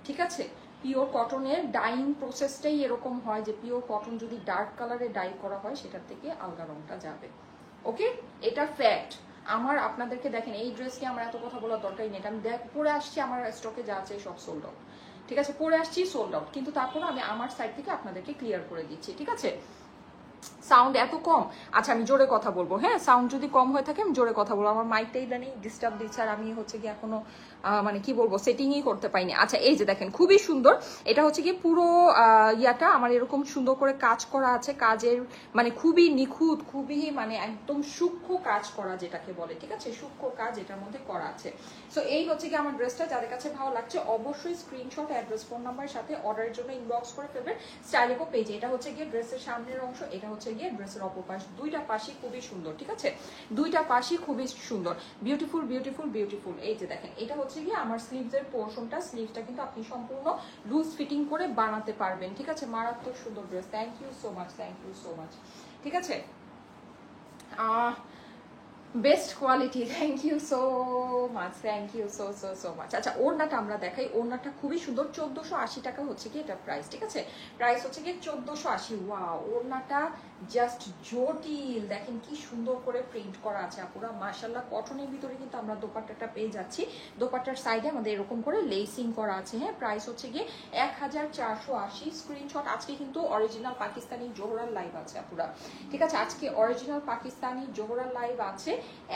ঠিক আছে? পিওর কটনের ডাইং প্রসেসটাই এরকম হয় যে পিওর কটন যদি ডার্ক কালারে ডাই করা হয় সেটার থেকে আলগা রংটা যাবে, ওকে? এটা ফ্যাক্ট। আমার আপনাদেরকে দেখেন, এই ড্রেসকে আমার এত কথা বলার দরকারই নেই, আমি পরে আসছি, আমার স্টকে যা আছে সব সোল্ড আউট, ঠিক আছে? পরে আসছি সোল্ড আউট, কিন্তু তারপরে আমি আমার সাইড থেকে আপনাদেরকে ক্লিয়ার করে দিচ্ছি, ঠিক আছে? সাউন্ড এত কম, আচ্ছা আমি জোরে কথা বলবো, হ্যাঁ? সাউন্ড যদি কম হয়ে থাকে আমি জোরে কথা বলবো, আমার মাইকটা ইদানিং ডিস্টার্ব দিচ্ছে, আর আমি হচ্ছে কি এখনো মানে কি বলবো সেটিংই করতে পাইনি। আচ্ছা এই যে দেখেন, খুবই সুন্দর, এটা হচ্ছে কি পুরো ইয়াটা আমার এরকম সুন্দর করে কাজ করা আছে, কাজের মানে খুবই নিখুঁত, খুবই মানে একদম সূক্ষ্ম কাজ করা যেটাকে বলে, ঠিক আছে? সূক্ষ্ম কাজ এটার মধ্যে করা আছে। সো এই হচ্ছে কি আমার ড্রেসটা, যাদের কাছে ভালো লাগছে অবশ্যই স্ক্রিনশট, অ্যাড্রেস, ফোন নাম্বারের সাথে অর্ডারের জন্য ইনবক্স করে ফেলবেন স্টাইলেকো পেজে। এটা হচ্ছে গিয়ে ড্রেসের সামনের অংশ, এটা হচ্ছে গিয়ে ড্রেসের অপর পাশ, দুইটা পাশই খুবই সুন্দর, ঠিক আছে? দুইটা পাশই খুবই সুন্দর, বিউটিফুল বিউটিফুল বিউটিফুল। এই যে দেখেন, এটা হচ্ছে গিয়ে আমার স্লিভসের পোর্শনটা, স্লিভসটা কিন্তু আপনি সম্পূর্ণ লুজ ফিটিং করে বানাতে পারবেন, ঠিক আছে? মারাত্মক সুন্দর dress, thank you so much, thank you so much, ঠিক আছে? Best quality, thank you so much, thank you so so so much. আচ্ছা ওড়নাটা আমরা দেখাই, ওড়নাটা খুবই সুন্দর, 1480 টাকা হচ্ছে কি এটা প্রাইস, ঠিক আছে? প্রাইস হচ্ছে কি 1480। ওয়াও, ওড়নাটা জাস্ট জটিল, দেখেন কি সুন্দর করে প্রিন্ট করা আছে আপুরা, মাশাআল্লাহ। কটনের ভিতরে কিন্তু আমরা দোপাট্টাটা পেয়ে যাচ্ছি, দোপাট্টার সাইডে আমাদের এরকম করে লেসিং করা আছে, হ্যাঁ? প্রাইস হচ্ছে গিয়ে 1480। স্ক্রিনশট, আজকে কিন্তু অরিজিনাল পাকিস্তানি জোহরার লাইভ আছে আপুরা, ঠিক আছে? আজকে অরিজিনাল পাকিস্তানি জোহরার লাইভ আছে,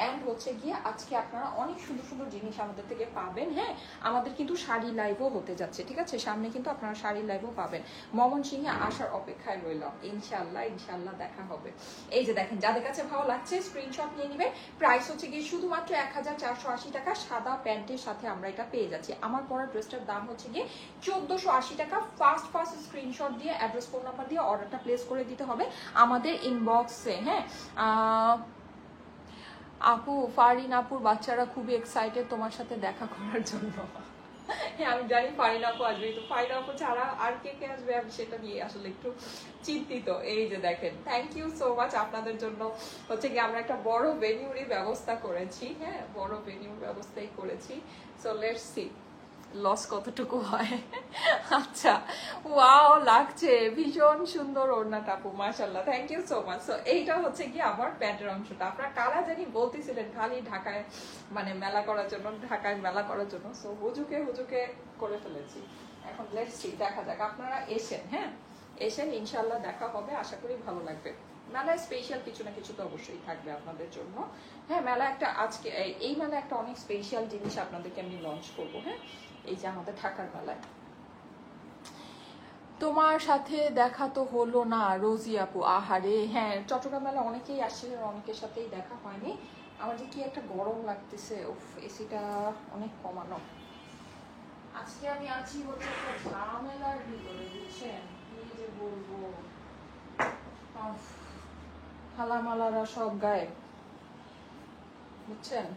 এন্ড হচ্ছে গিয়ে আজকে আপনারা অনেক সুন্দর সুন্দর জিনিস আমাদের থেকে পাবেন, হ্যাঁ? আমাদের কিন্তু শাড়ি লাইভও হতে যাচ্ছে, ঠিক আছে? সামনে কিন্তু আপনারা শাড়ি লাইভও পাবেন। ময়মনসিংহে আসার অপেক্ষায় রইলাম, ইনশাআল্লাহ ইনশাআল্লাহ দেখা হবে। এই যে দেখেন, যাদের কাছে ভালো লাগছে স্ক্রিনশট নিয়ে নিবে। প্রাইস হচ্ছে গিয়ে শুধুমাত্র 1480 টাকা, সাদা প্যান্টের সাথে আমরা এটা পেয়ে যাচ্ছি। আমার পরা ড্রেসটার দাম হচ্ছে গিয়ে 1480 টাকা। ফার্স্ট ফার্স্ট স্ক্রিনশট দিয়ে অ্যাড্রেস, ফোন নাম্বার দিয়ে অর্ডারটা প্লেস করে দিতে হবে আমাদের ইনবক্সে, হ্যাঁ? আপু, ফারিন আপুর বাচ্চারা খুবই এক্সাইটেড তোমার সাথে দেখা করার জন্য। হ্যাঁ আমি জানি ফারিন আপু আসবে, তো ফারিন আপু ছাড়া আর কে কে আসবে আমি সেটা নিয়ে আসলে একটু চিন্তিত। এই যে দেখেন, থ্যাংক ইউ সো মাচ, আপনাদের জন্য হচ্ছে কি আমরা একটা বড় ভেনিউরই ব্যবস্থা করেছি, হ্যাঁ? বড় ভেনিউর ব্যবস্থাই করেছি। সো লেটস সি লস কতটুকু হয়। আচ্ছা, ওয়াও লাগছে, ভীষণ সুন্দর ওড়নাটা আপু, মাশাআল্লাহ, thank you so much. So এইটা হচ্ছে কি আমার প্যান্টের অংশটা, আপনারা কারা জানি বলতেছিলেন খালি ঢাকায় মানে মেলা করার জন্য, ঢাকায় মেলা করার জন্য। সো হুজুকে হুজুকে করে ফেলেছি, এখন লেটস সি, দেখা যাক। আপনারা এসেন, হ্যাঁ? এসেন, ইনশাআল্লাহ দেখা হবে, আশা করি ভালো লাগবে। মেলায় স্পেশাল কিছু না কিছু তো অবশ্যই থাকবে আপনাদের জন্য, হ্যাঁ? মেলা একটা আজকে এই মেলা একটা অনেক স্পেশাল জিনিস আপনাদেরকে আমি লঞ্চ করবো, হ্যাঁ? এই যে আমাদের ঢাকার মেলায়। তোমার সাথে দেখা তো হলো না রোজি আপু, আহারে। হ্যাঁ, চট্টগ্রাম মেলা অনেকেই আসছে, অনেকের সাথেই দেখা হয়নি। আমার যে কি একটা গরম লাগতেছে, উফ, এসিটা অনেক কমানো। আজকে আমি আছি হচ্ছে একটা ঝামেলার ভিতরে, বুঝছেন? কি যে বলবো, হালামালারা সব গায়েব, বুঝছেন?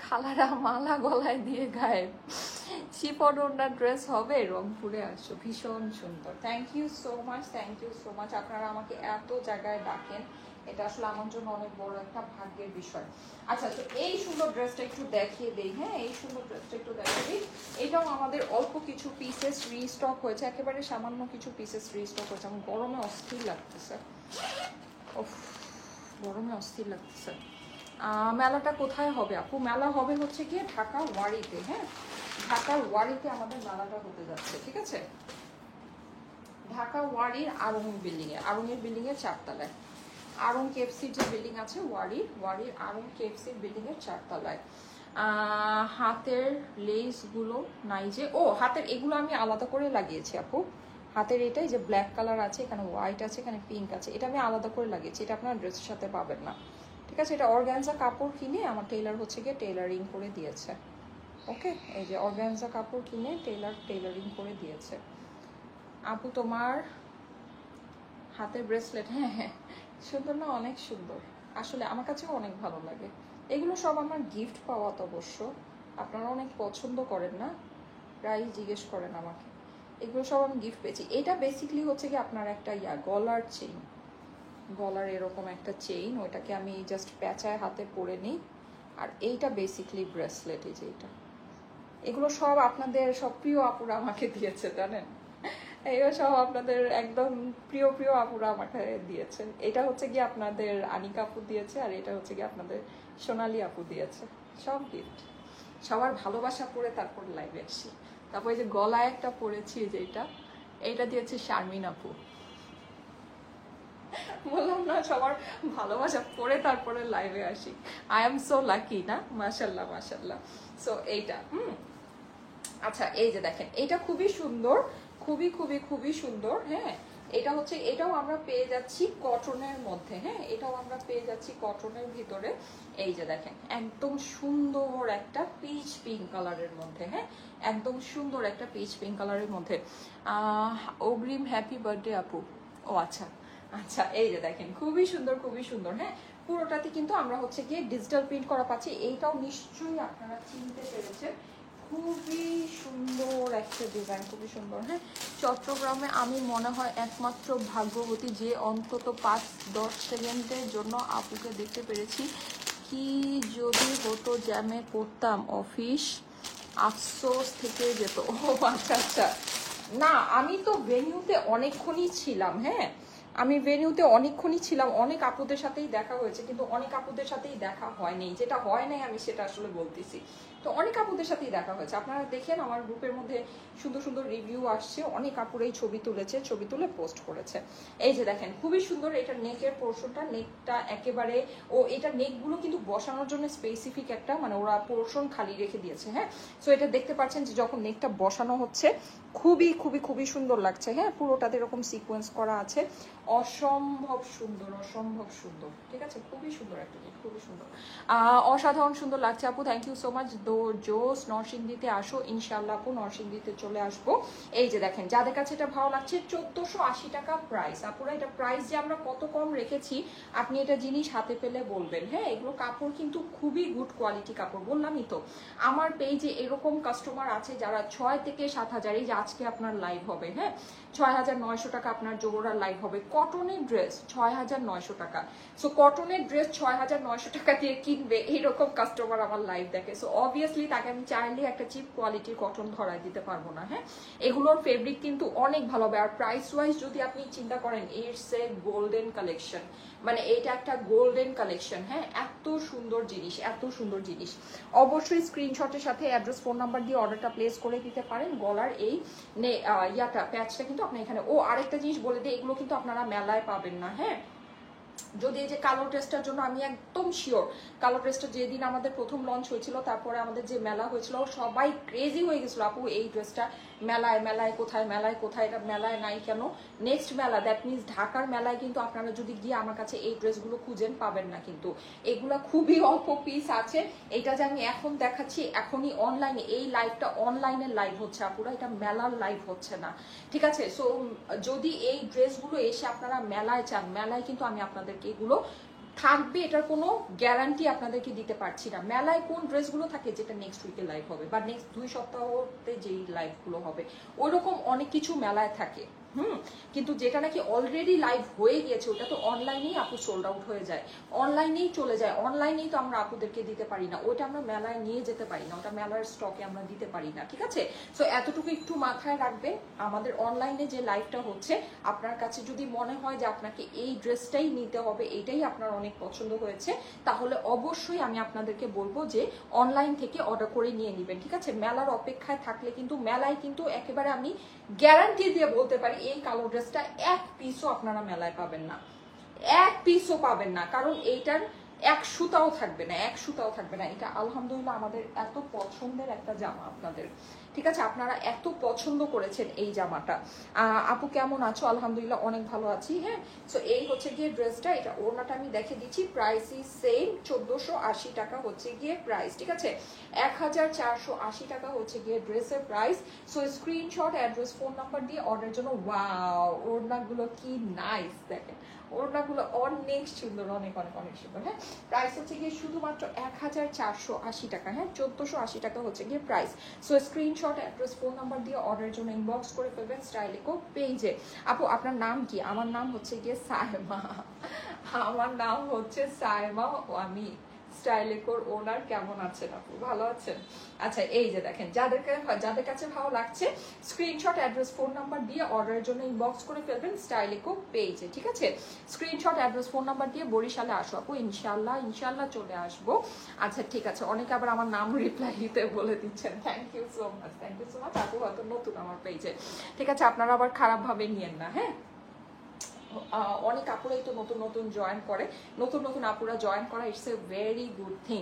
খালারা মালা গলায় দিয়ে গায়েব। শিফন ওড়নার ড্রেস হবে, রংপুরে আসো, ভীষণ সুন্দর। Thank you so much, thank you so much. আপনারা আমাকে এত জায়গায় ডাকেন, এটা আসলে আমার জন্য অনেক বড় একটা ভাগ্যের বিষয়। আচ্ছা, তো এই সুন্দর ড্রেসটা একটু দেখিয়ে দেই, হ্যাঁ? এই সুন্দর ড্রেসটা একটু দেখিয়ে দিই। এটাও আমাদের অল্প কিছু পিসেস রিস্টক হয়েছে, একেবারে সামান্য কিছু পিসেস রিস্টক হয়েছে। আমার গরমে অস্থির লাগতেছে, উফ, গরমে অস্থির লাগতেছে। মেলাটা কোথায় হবে আপু? মেলা হবে হচ্ছে গিয়ে ঢাকা ওয়ারিতে, হ্যাঁ? ঢাকার ওয়ারিতে আমাদের মেলাটা হতে যাচ্ছে, ঠিক আছে? ঢাকা ওয়ারির আরং বিল্ডিং এ, আরঙের বিল্ডিং এর 4 তলায়, আরং কেএফসির যে বিল্ডিং আছে ওয়ারির আরং কেএফসির বিল্ডিং এর 4 তলায়। হাতের লেসগুলো নাই যে, ও হাতের এগুলো আমি আলাদা করে লাগিয়েছি আপু। হাতের এটাই যে ব্ল্যাক কালার আছে, এখানে হোয়াইট আছে, এখানে পিঙ্ক আছে, এটা আমি আলাদা করে লাগিয়েছি, এটা আপনার ড্রেসের সাথে পাবেন না। ঠিক আছে, এটা অর্গানজা কাপড় কিনে আমার টেইলার হচ্ছে গিয়ে টেইলারিং করে দিয়েছে। ওকে, এই যে অর্গানজা কাপড় কিনে টেইলারিং করে দিয়েছে। আপু তোমার হাতের ব্রেসলেট, হ্যাঁ হ্যাঁ সুন্দর না, অনেক সুন্দর, আসলে আমার কাছেও অনেক ভালো লাগে। এগুলো সব আমার গিফট পাওয়া তো অবশ্য, আপনারা অনেক পছন্দ করেন না, প্রায় জিজ্ঞেস করেন আমাকে। এগুলো সব আমি গিফট পেয়েছি। এটা বেসিক্যালি হচ্ছে কি আপনার একটা গলার চেইন, গলার এরকম একটা চেইন, ওইটাকে আমি জাস্ট প্যাঁচায় হাতে পরে নিই। আর এইটা বেসিক্যালি ব্রেসলেট, এই যে এটা, এগুলো সব আপনাদের সব প্রিয় আপুরা আমাকে দিয়েছে জানেন, এগুলো সব আপনাদের একদম প্রিয় প্রিয় আপুরা আমাকে দিয়েছে। এটা হচ্ছে কি আপনাদের আনিকা আপু দিয়েছে, আর এটা হচ্ছে কি আপনাদের সোনালি আপু দিয়েছে, সব গিফট। সবার ভালোবাসা পড়ে তারপর লাইভে আসি। তারপর এই যে গলায় একটা পরেছি, যে এইটা দিয়েছে শারমিন আপু। বললাম না, সবার ভালোবাসা পড়ে তারপরে লাইভে আসি। আই এম সো লাকি না, মাশাল্লাহ মাশাল্লাহ। সো এইটা আচ্ছা, এই যে দেখেন, এটা খুবই সুন্দর, খুবই খুবই খুবই সুন্দর। হ্যাঁ, এটা হচ্ছে, এটাও আমরা পেয়ে যাচ্ছি কটনের মধ্যে। হ্যাঁ, এটাও আমরা পেয়ে যাচ্ছি কটনের ভিতরে। এই যে দেখেন, একদম সুন্দর একটা পিচ পিঙ্ক কালারের মধ্যে। হ্যাঁ, একদম সুন্দর একটা পিচ পিঙ্ক কালারের মধ্যে। অগ্রিম হ্যাপি বার্থডে আপু। ও আচ্ছা আচ্ছা, এই যে দেখেন, খুবই সুন্দর খুবই সুন্দর। হ্যাঁ, পুরোটাতে কিন্তু আমরা হচ্ছে গিয়ে ডিজিটাল প্রিন্ট করা পাচ্ছি। এইটাও নিশ্চয়ই আপনারা চিনতে পেরেছেন, খুবই সুন্দর একটা ডিজাইন, খুবই সুন্দর। হ্যাঁ, চট্টগ্রামে আমি মনে হয় একমাত্র ভাগ্যবতী যে অন্তত 5-10 সেকেন্ডের জন্য আপুকে দেখতে পেরেছি। কি যদি হতো জ্যামে পড়তাম, অফিস আফসোস থেকে যেত। ও আচ্ছা আচ্ছা, না আমি তো ভেনিউতে অনেকক্ষণই ছিলাম। হ্যাঁ, আমি ভেনিউতে অনেকক্ষণই ছিলাম, অনেক আপুদের সাথেই দেখা হয়েছে, কিন্তু অনেক আপুদের সাথেই দেখা হয়নি। যেটা হয় নাই আমি সেটা আসলে বলতেছি। তো অনেক আপুদের সাথেই দেখা হয়েছে, আপনারা দেখেন আমার গ্রুপের মধ্যে সুন্দর সুন্দর রিভিউ আসছে, অনেক আপুর এই ছবি তুলেছে, ছবি তুলে পোস্ট করেছে। এই যে দেখেন, খুবই সুন্দর। এটা নেকের পোর্শনটা, নেকটা একেবারে, ও এটা নেকগুলো কিন্তু বসানোর জন্য স্পেসিফিক একটা, মানে ওরা পোর্শন খালি রেখে দিয়েছে। হ্যাঁ, সো এটা দেখতে পাচ্ছেন যে যখন নেকটা বসানো হচ্ছে খুবই খুবই খুবই সুন্দর লাগছে। হ্যাঁ, পুরোটাতে এরকম সিকোয়েন্স করা আছে, অসম্ভব সুন্দর, অসম্ভব সুন্দর। ঠিক আছে, খুবই সুন্দর একটা জিনিস, খুবই সুন্দর, অসাধারণ সুন্দর লাগছে আপু। Thank you so much. জোস নরসিংদীতে আসো ইনশাল্লাহ আপু, নরসিংদীতে চলে আসবো। এই যে দেখেন, যাদের কাছে এটা ভালো লাগছে, 1480 টাকা প্রাইস। আপুরা এটা প্রাইস যে আমরা কত কম রেখেছি, আপনি এটা জিনিস হাতে পেলে বলবেন। হ্যাঁ, এগুলো কাপড় কিন্তু খুবই গুড কোয়ালিটি কাপড়, বললামই তো। আমার পেজে এরকম কাস্টমার আছে যারা 6 থেকে 7,000, এই যে আজকে আপনার লাইভ হবে, হ্যাঁ 6,900 টাকা আপনার জোড়ার লাইভ হবে। কটনের ড্রেস 6,900 টাকা। সো কটনের ড্রেস 6,900 টাকা দিয়ে কিনবে, এইরকম কাস্টমার আমার লাইভ দেখে। সো অবভিয়াসলি তাকে আমি চাইলে একটা চিপ কোয়ালিটির কটন ধরায় দিতে পারবো না। হ্যাঁ, এগুলোর ফেব্রিক কিন্তু অনেক ভালো হবে। আর প্রাইস ওয়াইজ যদি আপনি চিন্তা করেন, ইটস এ গোল্ডেন কালেকশন, মানে এটা একটা গোল্ডেন কালেকশন। হ্যাঁ, এত সুন্দর জিনিস, এত সুন্দর জিনিস। অবশ্যই স্ক্রিনশটের সাথে অ্যাড্রেস, ফোন নাম্বার দিয়ে অর্ডারটা প্লেস করে দিতে পারেন। গলার এই প্যাচটা কিন্তু আপনি এখানে, ও আরেকটা জিনিস বলে দিই, এগুলো কিন্তু আপনারা মেলায় পাবেন না। হ্যাঁ, যদি এই যে কালো ড্রেসটার জন্য আমি একদম শিওর, কালো ড্রেসটা যেদিন আমাদের প্রথম লঞ্চ হয়েছিল, তারপরে আমাদের যে মেলা হয়েছিল, সবাই ক্রেজি হয়ে গেছিল, আপু এই ড্রেসটা মেলায়, মেলায় কোথায়, মেলায় কোথায়, এটা মেলায় নাই কেন। নেক্সট মেলা, দ্যাট মিনস ঢাকার মেলায় কিন্তু আপনারা যদি গিয়ে আমার কাছে এই ড্রেসগুলো খুঁজেন পাবেন না, কিন্তু এগুলা খুবই অল্প পিস আছে। এটা যে আমি এখন দেখাচ্ছি, এখনই অনলাইনে, এই লাইভটা অনলাইনের লাইভ হচ্ছে আপুরা, এটা মেলার লাইভ হচ্ছে না। ঠিক আছে, সো যদি এই ড্রেসগুলো এসে আপনারা মেলায় চান, মেলায় কিন্তু আমি আপনাদেরকে এগুলো থাকবে, এটার কোনো গ্যারান্টি আপনাদেরকে দিতে পারছি না। মেলায় কোন ড্রেসগুলো থাকে, যেটা নেক্সট উইকে লাইভ হবে বা নেক্সট 2 সপ্তাহতে যেই লাইভগুলো হবে, ওইরকম অনেক কিছু মেলায় থাকে। কিন্তু যেটা নাকি অলরেডি লাইভ হয়ে গিয়েছে, ওটা তো অনলাইনেই আপু সোল্ড আউট হয়ে যায়, অনলাইনেই চলে যায়, অনলাইনেই তো আমরা আপুদেরকে দিতে পারি না, ওইটা আমরা মেলায় নিয়ে যেতে পারি না, ওটা মেলার স্টকে আমরা দিতে পারি না। ঠিক আছে, সো এতটুকু একটু মাথায় রাখবেন। আমাদের অনলাইনে যে লাইভটা হচ্ছে, আপনার কাছে যদি মনে হয় যে আপনাকে এই ড্রেসটাই নিতে হবে, এইটাই আপনার অনেক পছন্দ হয়েছে, তাহলে অবশ্যই আমি আপনাদেরকে বলবো যে অনলাইন থেকে অর্ডার করে নিয়ে নেবেন। ঠিক আছে, মেলার অপেক্ষায় থাকলে কিন্তু, মেলায় কিন্তু একেবারে আমি গ্যারান্টি দিয়ে বলতে পারি, এই কালো ড্রেসটা এক পিসও আপনারা মেলায় পাবেন না, এক পিসও পাবেন না। কারণ এইটার এক সুতাও থাকবে না, এক সুতাও থাকবে না। এটা আলহামদুলিল্লাহ আমাদের এত পছন্দের একটা জামা আপনাদের, ঠিক আছে? আপনারা এত পছন্দ করেছেন এই জামাটা। আপু কেমন আছো? আলহামদুলিল্লাহ অনেক ভালো আছি। হ্যাঁ, সো এই হচ্ছে গিয়ে ড্রেসটা, এটা ওড়নাটা আমি দেখে দিচ্ছি। প্রাইসই সেম, 1480 টাকা হচ্ছে গিয়ে প্রাইস, ঠিক আছে? 1480 টাকা হচ্ছে গিয়ে ড্রেসের price. So screenshot, address, phone number দিয়ে অর্ডারের জন্য। ওয়াও, ওড়নাগুলো কি নাইস, দেখেন ওড়নাগুলো অনেক সুন্দর, অনেক অনেক অনেক সুন্দর। হ্যাঁ, প্রাইস হচ্ছে গিয়ে শুধুমাত্র 1480 টাকা। হ্যাঁ, 1480 টাকা হচ্ছে গিয়ে price. So screenshot, address, phone number দিয়ে অর্ডারের জন্য ইনবক্স করে ফেলবেন স্টাইলিকো পেজে। আপু আপনার নাম কি? আমার নাম হচ্ছে গিয়ে সায়মা। আমার নাম হচ্ছে সায়মা, আমি স্টাইলিকোর ওনার। কেমন আছেন আপু? ভালো আছেন? আচ্ছা, এই যে দেখেন, যাদের কাছে ভালো লাগছে স্ক্রিনশট, অ্যাড্রেস, ফোন নাম্বার দিয়ে অর্ডারের জন্য ইনবক্স করে ফেলবেন স্টাইলিকো পেজে, ঠিক আছে? স্ক্রিনশট, অ্যাড্রেস, ফোন নাম্বার দিয়ে বরিশালে আসো আপু। ইনশাল্লাহ ইনশাল্লাহ চলে আসবো। আচ্ছা ঠিক আছে, অনেকে আবার আমার নাম রিপ্লাই দিতে বলে দিচ্ছেন, thank you so much, thank you so much. আপু হয়তো নতুন আমার পেজে, ঠিক আছে? আপনারা আবার খারাপ ভাবে নিয়েন না। হ্যাঁ, অনেক আপুরাই তো নতুন নতুন জয়েন করে, নতুন নতুন আপুরা জয়েন করা it's a very good thing.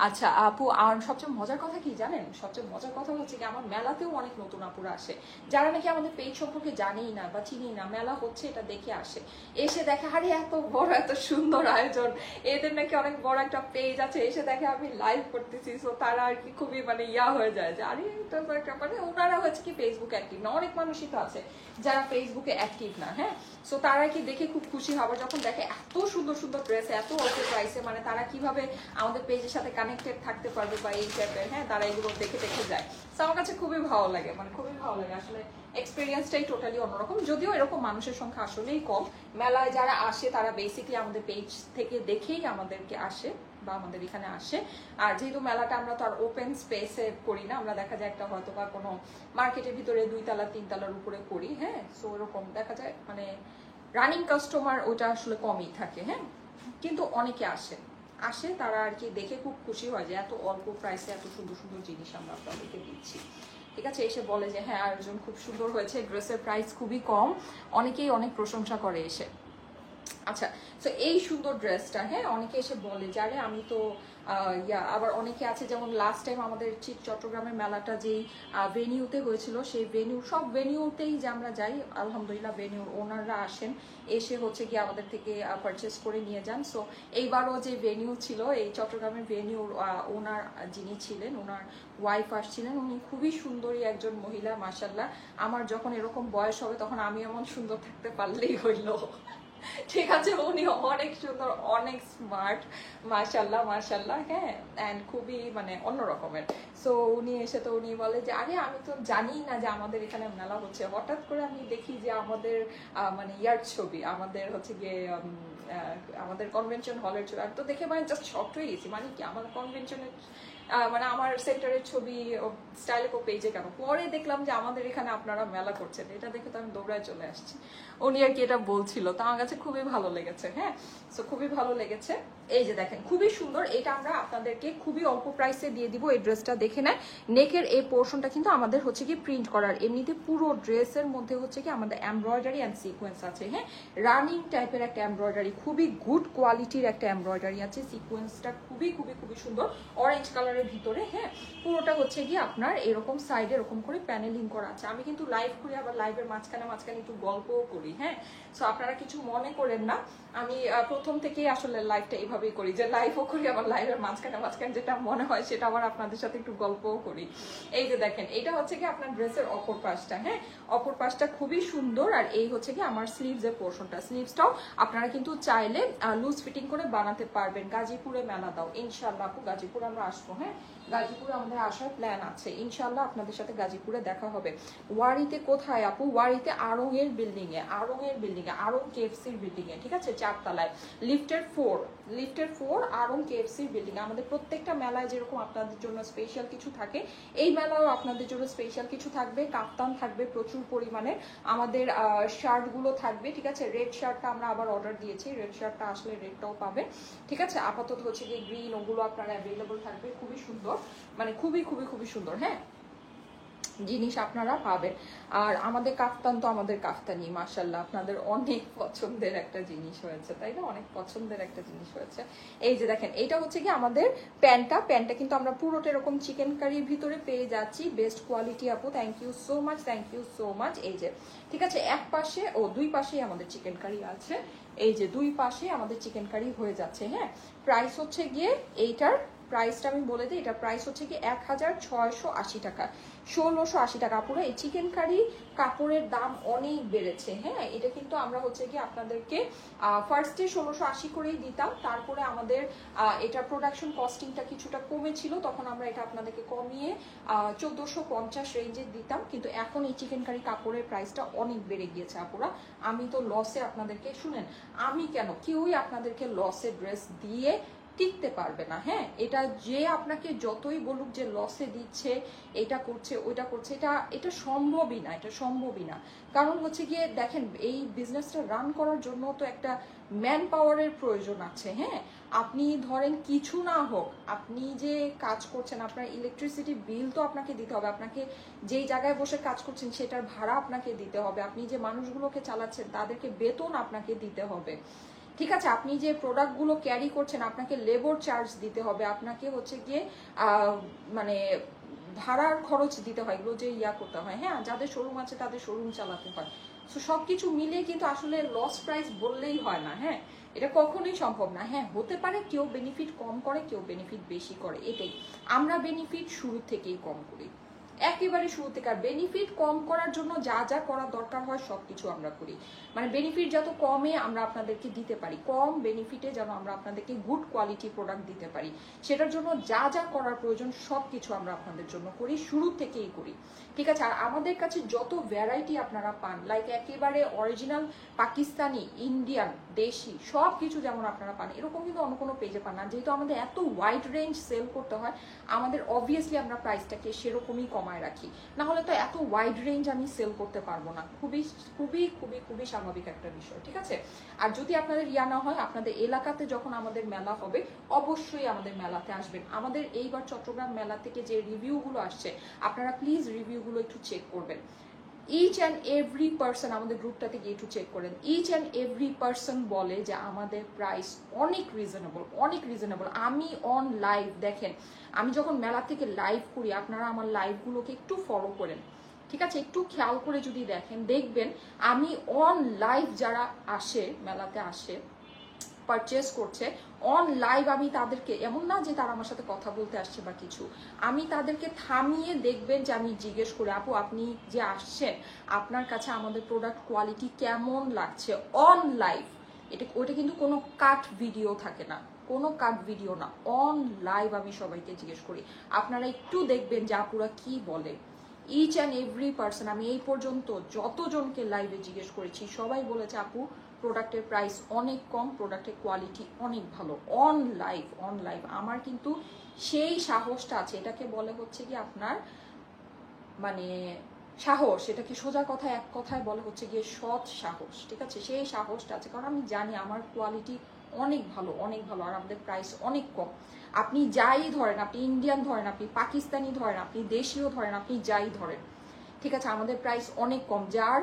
আচ্ছা আপু, আর সবচেয়ে মজার কথা কি জানেন? সবচেয়ে মজার কথা হচ্ছে কি, আমার মেলাতেও অনেক নতুন আপুরা আসে যারা নাকি আমাদের পেজ সম্পর্কে জানেই না বা চিনি না, মেলা হচ্ছে এটা দেখে আসে, এসে দেখে আরে এত বড় এত সুন্দর আয়োজন, এদের নাকি অনেক বড় একটা পেজ আছে, এসে দেখে আমি লাইভ করতেছি। সো তারা আর কি খুবই মানে ইয়া হয়ে যায় যে আরে এটা তো একটা, মানে ওনারা হচ্ছে কি ফেসবুক অ্যাক্টিভ না, অনেক মানুষই তো আছে যারা ফেসবুকে অ্যাক্টিভ না। হ্যাঁ, সো তারা কি দেখে খুব খুশি হবে যখন দেখে এত সুন্দর সুন্দর ড্রেস এত অল্প প্রাইসে, মানে তারা কিভাবে আমাদের পেজের সাথে কানেক্টেড থাকতে পারবে বা এই টাইপের। হ্যাঁ, তারা এগুলো দেখে দেখে যায়। সো আমার কাছে খুবই ভালো লাগে, মানে খুবই ভালো লাগে আসলে। এক্সপিরিয়েন্সটাই টোটালি অন্যরকম, যদিও এরকম মানুষের সংখ্যা আসলেই কম। মেলায় যারা আসে তারা বেসিকলি আমাদের পেজ থেকে দেখেই আমাদেরকে আসে বা আমাদের এখানে আসে। আর যেহেতু মেলাটা আমরা তো আর ওপেন স্পেসে করি না, আমরা দেখা যায় একটা হয়তো বা কোনো মার্কেটের ভিতরে 2 তলা 3 তলার উপরে করি। হ্যাঁ, সো এরকম দেখা যায়, মানে রানিং কাস্টমার ওটা আসলে কমই থাকে। হ্যাঁ, কিন্তু অনেকে আসে তারা আর কি দেখে খুব খুশি হয় যে এত অল্প প্রাইসে এত সুন্দর সুন্দর জিনিস আমরা আপনাদেরকে দিচ্ছি, ঠিক আছে? এসে বলে যে হ্যাঁ আয়োজন খুব সুন্দর হয়েছে, ড্রেসের প্রাইস খুবই কম, অনেকেই অনেক প্রশংসা করে এসে। আচ্ছা, তো এই সুন্দর ড্রেসটা, হ্যাঁ, অনেকে এসে বলে যারে আমি তো আবার অনেকে আছে যেমন লাস্ট টাইম আমাদের চট্টগ্রামের মেলাটা যেই ভেনিউতে হয়েছিল, সেই সব ভেনিউতেই যে আমরা যাই আলহামদুলিল্লাহ, ভেনিউর ওনাররা আসেন, এসে হচ্ছে গিয়ে আমাদের থেকে পারচেস করে নিয়ে যান। সো এইবারও যে ভেনিউ ছিল, এই চট্টগ্রামের ভেনিউর ওনার যিনি ছিলেন, ওনার ওয়াইফ আসছিলেন, উনি খুবই সুন্দরী একজন মহিলা মাশাআল্লাহ। আমার যখন এরকম বয়স হবে তখন আমি এমন সুন্দর থাকতে পারলেই হইলো, ঠিক আছে? উনি অনেক সুন্দর, অনেক স্মার্ট, মাশাল্লাহ মাশাল্লাহ। হ্যাঁ, অ্যান্ড খুবই মানে অন্য রকমের। সো উনি এসে তো উনি বলে যে আরে আমি তো জানি না যে আমাদের এখানে মেলা হচ্ছে, হঠাৎ করে আমি দেখি যে আমাদের মানে ইয়ার ছবি, আমাদের হচ্ছে গিয়ে আমাদের কনভেনশন হলের ছবি, আমি তো দেখে মানে জাস্ট শকড হয়ে গেছি, মানে কি আমার কনভেনশনের মানে আমার সেন্টারের ছবি স্টাইলিকো পেজে কেন? পরে দেখলাম যে আমাদের এখানে আপনারা মেলা করছেন, এটা দেখে তো আমি দৌড়ায় চলে আসছি। উনি আর কি এটা বলছিল, তো আমার কাছে খুবই ভালো লেগেছে। হ্যাঁ, সো খুবই ভালো লেগেছে। এই যে দেখেন খুবই সুন্দর, এটা আমরা আপনাদেরকে খুবই অল্প প্রাইসে দিয়ে দিব। এই ড্রেসটা দেখে নেয়, নেকের এই পোর্শনটা কিন্তু আমাদের হচ্ছে কি প্রিন্ট করার, এমনিতে পুরো ড্রেসের মধ্যে হচ্ছে কি আমাদের এমব্রয়ডারি অ্যান্ড সিকোয়েন্স আছে। হ্যাঁ, রানিং টাইপের একটা এমব্রয়ডারি, খুবই গুড কোয়ালিটির একটা এমব্রয়ডারি আছে, সিকোয়েন্সটা খুবই খুবই খুবই সুন্দর, অরেঞ্জ কালারের ভিতরে। হ্যাঁ, পুরোটা হচ্ছে কি আপনার এরকম সাইডে এরকম করে প্যানেলিং করা আছে। আমি কিন্তু লাইভ করি, আবার লাইভের মাঝখানে মাঝখানে একটু গল্পও করি। হ্যাঁ, সো আপনারা কিছু মনে করেন না, আমি প্রথম থেকেই আসলে লাইভটা এইভাবেই করি, যে লাইভও করি, আবার লাইভের মাঝখানে মাঝখানে যেটা মনে হয় সেটা আবার আপনাদের সাথে একটু গল্পও করি। এই যে দেখেন, এটা হচ্ছে কি আপনার ড্রেসের অপর পাশটা। হ্যাঁ, অপর পাশটা খুবই সুন্দর। আর এই হচ্ছে কি আমার স্লিভসের পোর্শনটা, স্লিভসটাও আপনারা কিন্তু চাইলে লুজ ফিটিং করে বানাতে পারবেন। গাজীপুরে মেলা দাও ইনশাল্লাহ আপু, গাজীপুরে আমরা আসবো। হ্যাঁ, গাজীপুরে আমাদের আসার প্ল্যান আছে ইনশাল্লাহ, আপনাদের সাথে গাজীপুরে দেখা হবে। ওয়ারিতে কোথায় আপু? ওয়ারিতে আড়ং এর বিল্ডিং এ, আড়ং কেএফসির বিল্ডিং এ, ঠিক আছে? 4 তলায়, লিফটের 4 আড়ং কেএফসির বিল্ডিং এ। আমাদের প্রত্যেকটা মেলায় যেরকম আপনাদের জন্য স্পেশাল কিছু থাকে, এই মেলাও আপনাদের জন্য স্পেশাল কিছু থাকবে। কাপ্তান থাকবে প্রচুর পরিমাণে, আমাদের শার্টগুলো থাকবে, ঠিক আছে? রেড শার্টটা আমরা আবার অর্ডার দিয়েছি, রেড শার্টটা আসলে রেডটাও পাবে, ঠিক আছে? আপাতত হচ্ছে গিয়ে গ্রিন, ওগুলো আপনার অ্যাভেলেবল থাকবে। খুবই সুন্দর, মানে খুবই খুবই খুবই সুন্দর। হ্যাঁ, জিনিস আপনারা পাবেন। আর আমাদের কাফতান তো আমাদের কাফতানি, মাশাল্লাহ আপনাদের অনেক পছন্দের একটা জিনিস হয়েছে, তাই না? অনেক পছন্দের একটা জিনিস হয়েছে। এই যে দেখেন, এইটা হচ্ছে কি আমাদের প্যান্টটা কিন্তু আমরা পুরোটা এরকম চিকেন কারির ভিতরে পেয়ে যাচ্ছি। বেস্ট কোয়ালিটি আপু, thank you so much, thank you so much. এই যে ঠিক আছে, এক পাশে দুই পাশেই আমাদের চিকেন কারি আছে। এই যে দুই পাশে আমাদের চিকেন কারি হয়ে যাচ্ছে। হ্যাঁ, প্রাইস হচ্ছে গিয়ে এইটার প্রাইসটা আমি বলে দিই, এটা প্রাইস হচ্ছে কি 1680 টাকা, 1680 টাকা। পুরো এই চিকেন কারি কাপড়ের দাম অনেক বেড়েছে। হ্যাঁ, এটা কিন্তু আমরা হচ্ছে কি আপনাদেরকে ফার্স্টে 1680 করেই দিতাম, তারপরে আমাদের এটা প্রোডাকশন কস্টিংটা কিছুটা কমেছিল, তখন আমরা এটা আপনাদেরকে কমিয়ে 1450 রেঞ্জে দিতাম। কিন্তু এখন এই চিকেন কারি কাপড়ের প্রাইসটা অনেক বেড়ে গিয়েছে আপুরা। আমি তো লসে আপনাদেরকে, শুনেন, আমি কেন, কেউই আপনাদেরকে লসে ড্রেস দিয়ে টিকতে পারবে না। হ্যাঁ, এটা যে আপনাকে যতই বলুক যে লসে দিচ্ছে, এটা করছে ওইটা করছে, এটা সম্ভবই না, এটা সম্ভবই না। কারণ হচ্ছে গিয়ে দেখেন, এই বিজনেসটা রান করার জন্য তো একটা ম্যান পাওয়ারের প্রয়োজন আছে। হ্যাঁ, আপনি ধরেন কিছু না হোক, আপনি যে কাজ করছেন, আপনার ইলেকট্রিসিটি বিল তো আপনাকে দিতে হবে, আপনাকে যেই জায়গায় বসে কাজ করছেন সেটার ভাড়া আপনাকে দিতে হবে, আপনি যে মানুষগুলোকে চালাচ্ছেন তাদেরকে বেতন আপনাকে দিতে হবে। ঠিক আছে, আপনি যে প্রোডাক্টগুলো ক্যারি করছেন আপনাকে লেবার চার্জ দিতে হবে, আপনাকে হচ্ছে গিয়ে মানে ভাড়ার খরচ দিতে হয়, এগুলো যে করতে হয়। হ্যাঁ, যাদের শোরুম আছে তাদের শোরুম চালাতে হয়। সো সবকিছু মিলিয়ে কিন্তু আসলে লস প্রাইস বললেই হয় না। হ্যাঁ, এটা কখনোই সম্ভব না। হ্যাঁ, হতে পারে কেউ বেনিফিট কম করে, কেউ বেনিফিট বেশি করে, এটাই। আমরা বেনিফিট শুরু থেকেই কম করি, একেবারে শুরু থেকে। আর বেনিফিট কম করার জন্য যা যা করা দরকার হয় সবকিছু আমরা করি। মানে বেনিফিট যত কমে আমরা আপনাদেরকে দিতে পারি, কম বেনিফিটে যেন আমরা আপনাদেরকে গুড কোয়ালিটি প্রোডাক্ট দিতে পারি, সেটার জন্য যা যা করার প্রয়োজন সবকিছু আমরা আপনাদের জন্য করি, শুরু থেকেই করি। ঠিক আছে, আর আমাদের কাছে যত ভ্যারাইটি আপনারা পান, লাইক একেবারে অরিজিনাল পাকিস্তানি, ইন্ডিয়ান, দেশি সব কিছু যেমন আপনারা পান, এরকম কিন্তু অন্য কোনো পেজে পান না। যেহেতু আমাদের এত ওয়াইড রেঞ্জ সেল করতে হয়, আমাদের অবভিয়াসলি আমরা প্রাইসটাকে সেরকমই কমায় রাখি, না হলে তো এত ওয়াইড রেঞ্জ আমি সেল করতে পারবো না। খুবই খুবই খুবই খুবই স্বাভাবিক একটা বিষয়। ঠিক আছে, আর যদি আপনাদের না হয়, আপনাদের এলাকাতে যখন আমাদের মেলা হবে অবশ্যই আমাদের মেলাতে আসবেন। আমাদের এইবার চট্টগ্রাম মেলা থেকে যে রিভিউগুলো আসছে, আপনারা প্লিজ রিভিউগুলো একটু চেক করবেন। ইচ অ্যান্ড এভরি পার্সন, আমাদের গ্রুপটাতে গিয়ে একটু চেক করেন, ইচ অ্যান্ড এভরি পার্সন বলে যে আমাদের প্রাইস অনেক রিজনেবল, অনেক রিজনেবল। আমি অন লাইভ, দেখেন আমি যখন মেলা থেকে লাইভ করি, আপনারা আমার লাইভগুলোকে একটু ফলো করেন, ঠিক আছে, একটু খেয়াল করে যদি দেখেন, দেখবেন আমি অন লাইভ যারা আসে, মেলাতে আসে, পারচেস করছে অন লাইভ, আমি তাদেরকে, এমন না যে তারা আমার সাথে কথা বলতে আসছে বা কিছু, আমি তাদেরকে থামিয়ে দেখবেন যে আমি জিজ্ঞেস করি, আপু আপনি যে আসছেন আপনার কাছে আমাদের প্রোডাক্ট কোয়ালিটি কেমন লাগছে, অন লাইভ। ওইটা কিন্তু কোনো কাট ভিডিও থাকে না, কোনো কাট ভিডিও না, অন লাইভ আমি সবাইকে জিজ্ঞেস করি। আপনারা একটু দেখবেন যে আপুরা কি বলে। ইচ অ্যান্ড এভরি পার্সন, আমি এই পর্যন্ত যতজনকে লাইভে জিজ্ঞেস করেছি সবাই বলেছে আপু প্রোডাক্টের প্রাইস অনেক কম, প্রোডাক্টের কোয়ালিটি অনেক ভালো। অন লাইভ, অন লাইভ আমার কিন্তু সেই সাহসটা আছে, এটাকে বলে হচ্ছে কি আপনার মানে সাহস, এটাকে সোজা কথা এক কথায় বলে হচ্ছে গিয়ে সৎ সাহস। ঠিক আছে, সেই সাহসটা আছে, কারণ আমি জানি আমার কোয়ালিটি অনেক ভালো, অনেক ভালো, আর আমাদের প্রাইস অনেক কম। আপনি যাই ধরেন, আপনি ইন্ডিয়ান ধরেন, আপনি পাকিস্তানি ধরেন, আপনি দেশীয় ধরেন, আপনি যাই ধরেন, ঠিক আছে, আমাদের প্রাইস অনেক কম। যার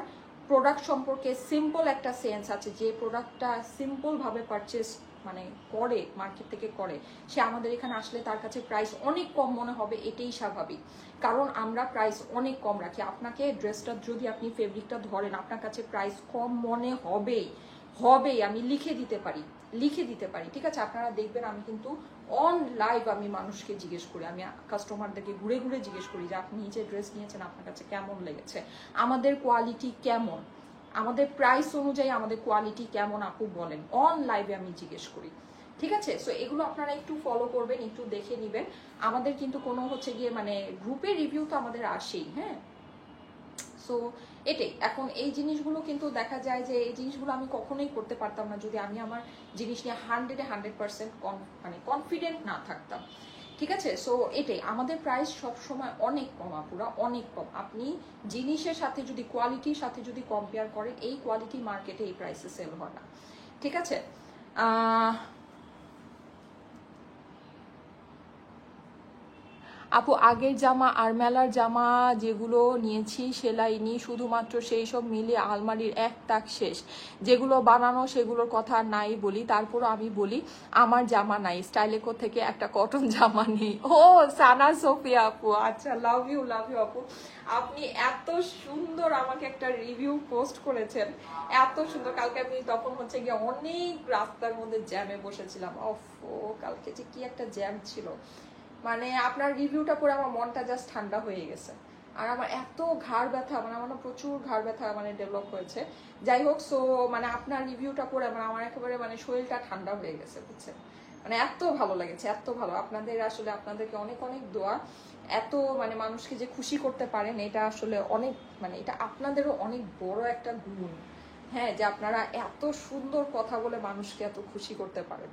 প্রোডাক্ট সম্পর্কে সিম্পল একটা সেন্স আছে, যে প্রোডাক্টটা সিম্পলভাবে পারচেস মানে করে, মার্কেট থেকে করে, সে আমাদের এখানে আসলে তার কাছে প্রাইস অনেক কম মনে হবে, এটাই স্বাভাবিক। কারণ আমরা প্রাইস অনেক কম রাখি। আপনাকে ড্রেসটা যদি আপনি ফেব্রিকটা ধরেন, আপনার কাছে প্রাইস কম মনে হবেই, হবেই, আমি লিখে দিতে পারি, লিখে দিতে পারি। ঠিক আছে, আপনারা দেখবেন আমি কিন্তু অন লাইভ আমি মানুষকে জিজ্ঞেস করি, আমি কাস্টমারদেরকে ঘুরে ঘুরে জিজ্ঞেস করি যে আপনি যে ড্রেস নিয়েছেন আপনার কাছে কেমন লেগেছে, আমাদের কোয়ালিটি কেমন, আমাদের প্রাইস অনুযায়ী আমাদের কোয়ালিটি কেমন আপু বলেন, অন লাইভে আমি জিজ্ঞেস করি। ঠিক আছে, সো এগুলো আপনারা একটু ফলো করবেন, একটু দেখে নেবেন। আমাদের কিন্তু কোনো হচ্ছে গিয়ে মানে গ্রুপের রিভিউ তো আমাদের আসেই। হ্যাঁ, সো এটাই। এখন এই জিনিসগুলো কিন্তু দেখা যায় যে এই জিনিসগুলো আমি কখনোই করতে পারতাম না যদি আমি আমার জিনিস নিয়ে 100% মানে কনফিডেন্ট না থাকতাম। ঠিক আছে, সো এটাই, আমাদের প্রাইস সবসময় অনেক কম আপুরা, অনেক কম। আপনি জিনিসের সাথে যদি, কোয়ালিটির সাথে যদি কম্পেয়ার করেন, এই কোয়ালিটি মার্কেটে এই প্রাইসে সেল হয় না। ঠিক আছে, আপু আগের জামা আর মেলার জামা যেগুলো নিয়েছি সেলাই নি, শুধুমাত্র সেই সব মিলিয়ে আলমারির এক তাক শেষ। যেগুলো বানানো সেগুলোর কথা নাই বলি, তারপরও আমি বলি আমার জামা নাই, স্টাইলেকো থেকে একটা কটন জামা নেই। ও সানা সোফিয়া আপু, আচ্ছা লাভ ইউ আপু। আপনি এত সুন্দর আমাকে একটা রিভিউ পোস্ট করেছেন, এত সুন্দর। কালকে আমি তখন হচ্ছে গিয়ে অনেক রাস্তার মধ্যে জ্যামে বসেছিলাম। ও কালকে যে কি একটা জ্যাম ছিল, মানে আপনার রিভিউটা পড়ে আমার মনটা জাস্ট ঠান্ডা হয়ে গেছে। আর আমার এত ঘাড় ব্যথা, মানে আমার প্রচুর ঘাড় ব্যথা মানে ডেভেলপ হয়েছে। যাই হোক, সো মানে আপনার রিভিউটা পড়ে মানে আমার একেবারে মানে শরীরটা ঠান্ডা হয়ে গেছে, বুঝছেন? মানে এত ভালো লেগেছে, এত ভালো। আপনাদের আসলে আপনাদেরকে অনেক অনেক দোয়া। এত মানে মানুষকে যে খুশি করতে পারেন, এটা আসলে অনেক মানে এটা আপনাদেরও অনেক বড় একটা গুণ। হ্যাঁ, যে আপনারা এত সুন্দর কথা বলে মানুষকে এত খুশি করতে পারেন।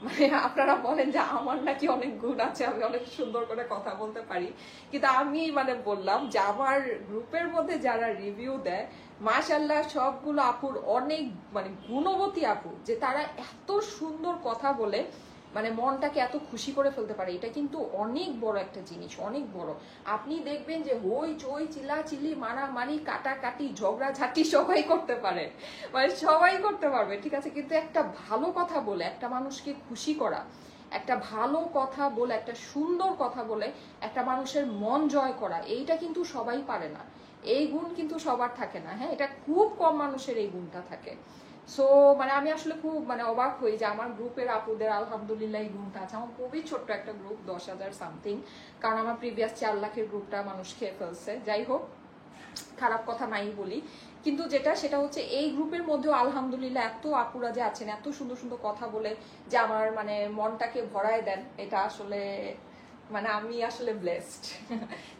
মানে আপনারা বলেন যে আমার নাকি অনেক গুণ আছে, আমি অনেক সুন্দর করে কথা বলতে পারি, কিন্তু আমি মানে বললাম যে আমার গ্রুপের মধ্যে যারা রিভিউ দেয় মাশাআল্লাহ সবগুলো আপুর অনেক মানে গুণবতী আপু, যে তারা এত সুন্দর কথা বলে মানে মনটাকে এত খুশি করে ফেলতে পারে। এটা কিন্তু অনেক বড় একটা জিনিস, অনেক বড়। আপনি দেখবেন যে হই চই চিল্লাচিল্লি মারামারি কাটাকাটি ঝগড়াঝাটি সবাই করতে পারে, মানে সবাই করতে পারবে, ঠিক আছে, কিন্তু একটা ভালো কথা বলে একটা মানুষকে খুশি করা, একটা ভালো কথা বলে একটা সুন্দর কথা বলে একটা মানুষের মন জয় করা, এইটা কিন্তু সবাই পারে না। এই গুণ কিন্তু সবার থাকে না। হ্যাঁ, এটা খুব কম মানুষের এই গুণটা থাকে। সো মানে আমি আসলে খুব মানে অবাক হই যে আমার গ্রুপের আপুদের আলহামদুলিল্লাহ এই গুণটা আছে। আমার খুবই ছোট্ট একটা গ্রুপ, 10,000 সামথিং, কারণ আমার প্রিভিয়াস 4 লাখের গ্রুপটা মানুষ খেয়ে ফেলছে। যাই হোক, খারাপ কথা নাই বলি, কিন্তু যেটা সেটা হচ্ছে এই গ্রুপের মধ্যেও আলহামদুলিল্লাহ এত আপুরা যে আছেন এত সুন্দর সুন্দর কথা বলে যে আমার মানে মনটাকে ভরায় দেন, এটা আসলে মানে আমি আসলে blessed.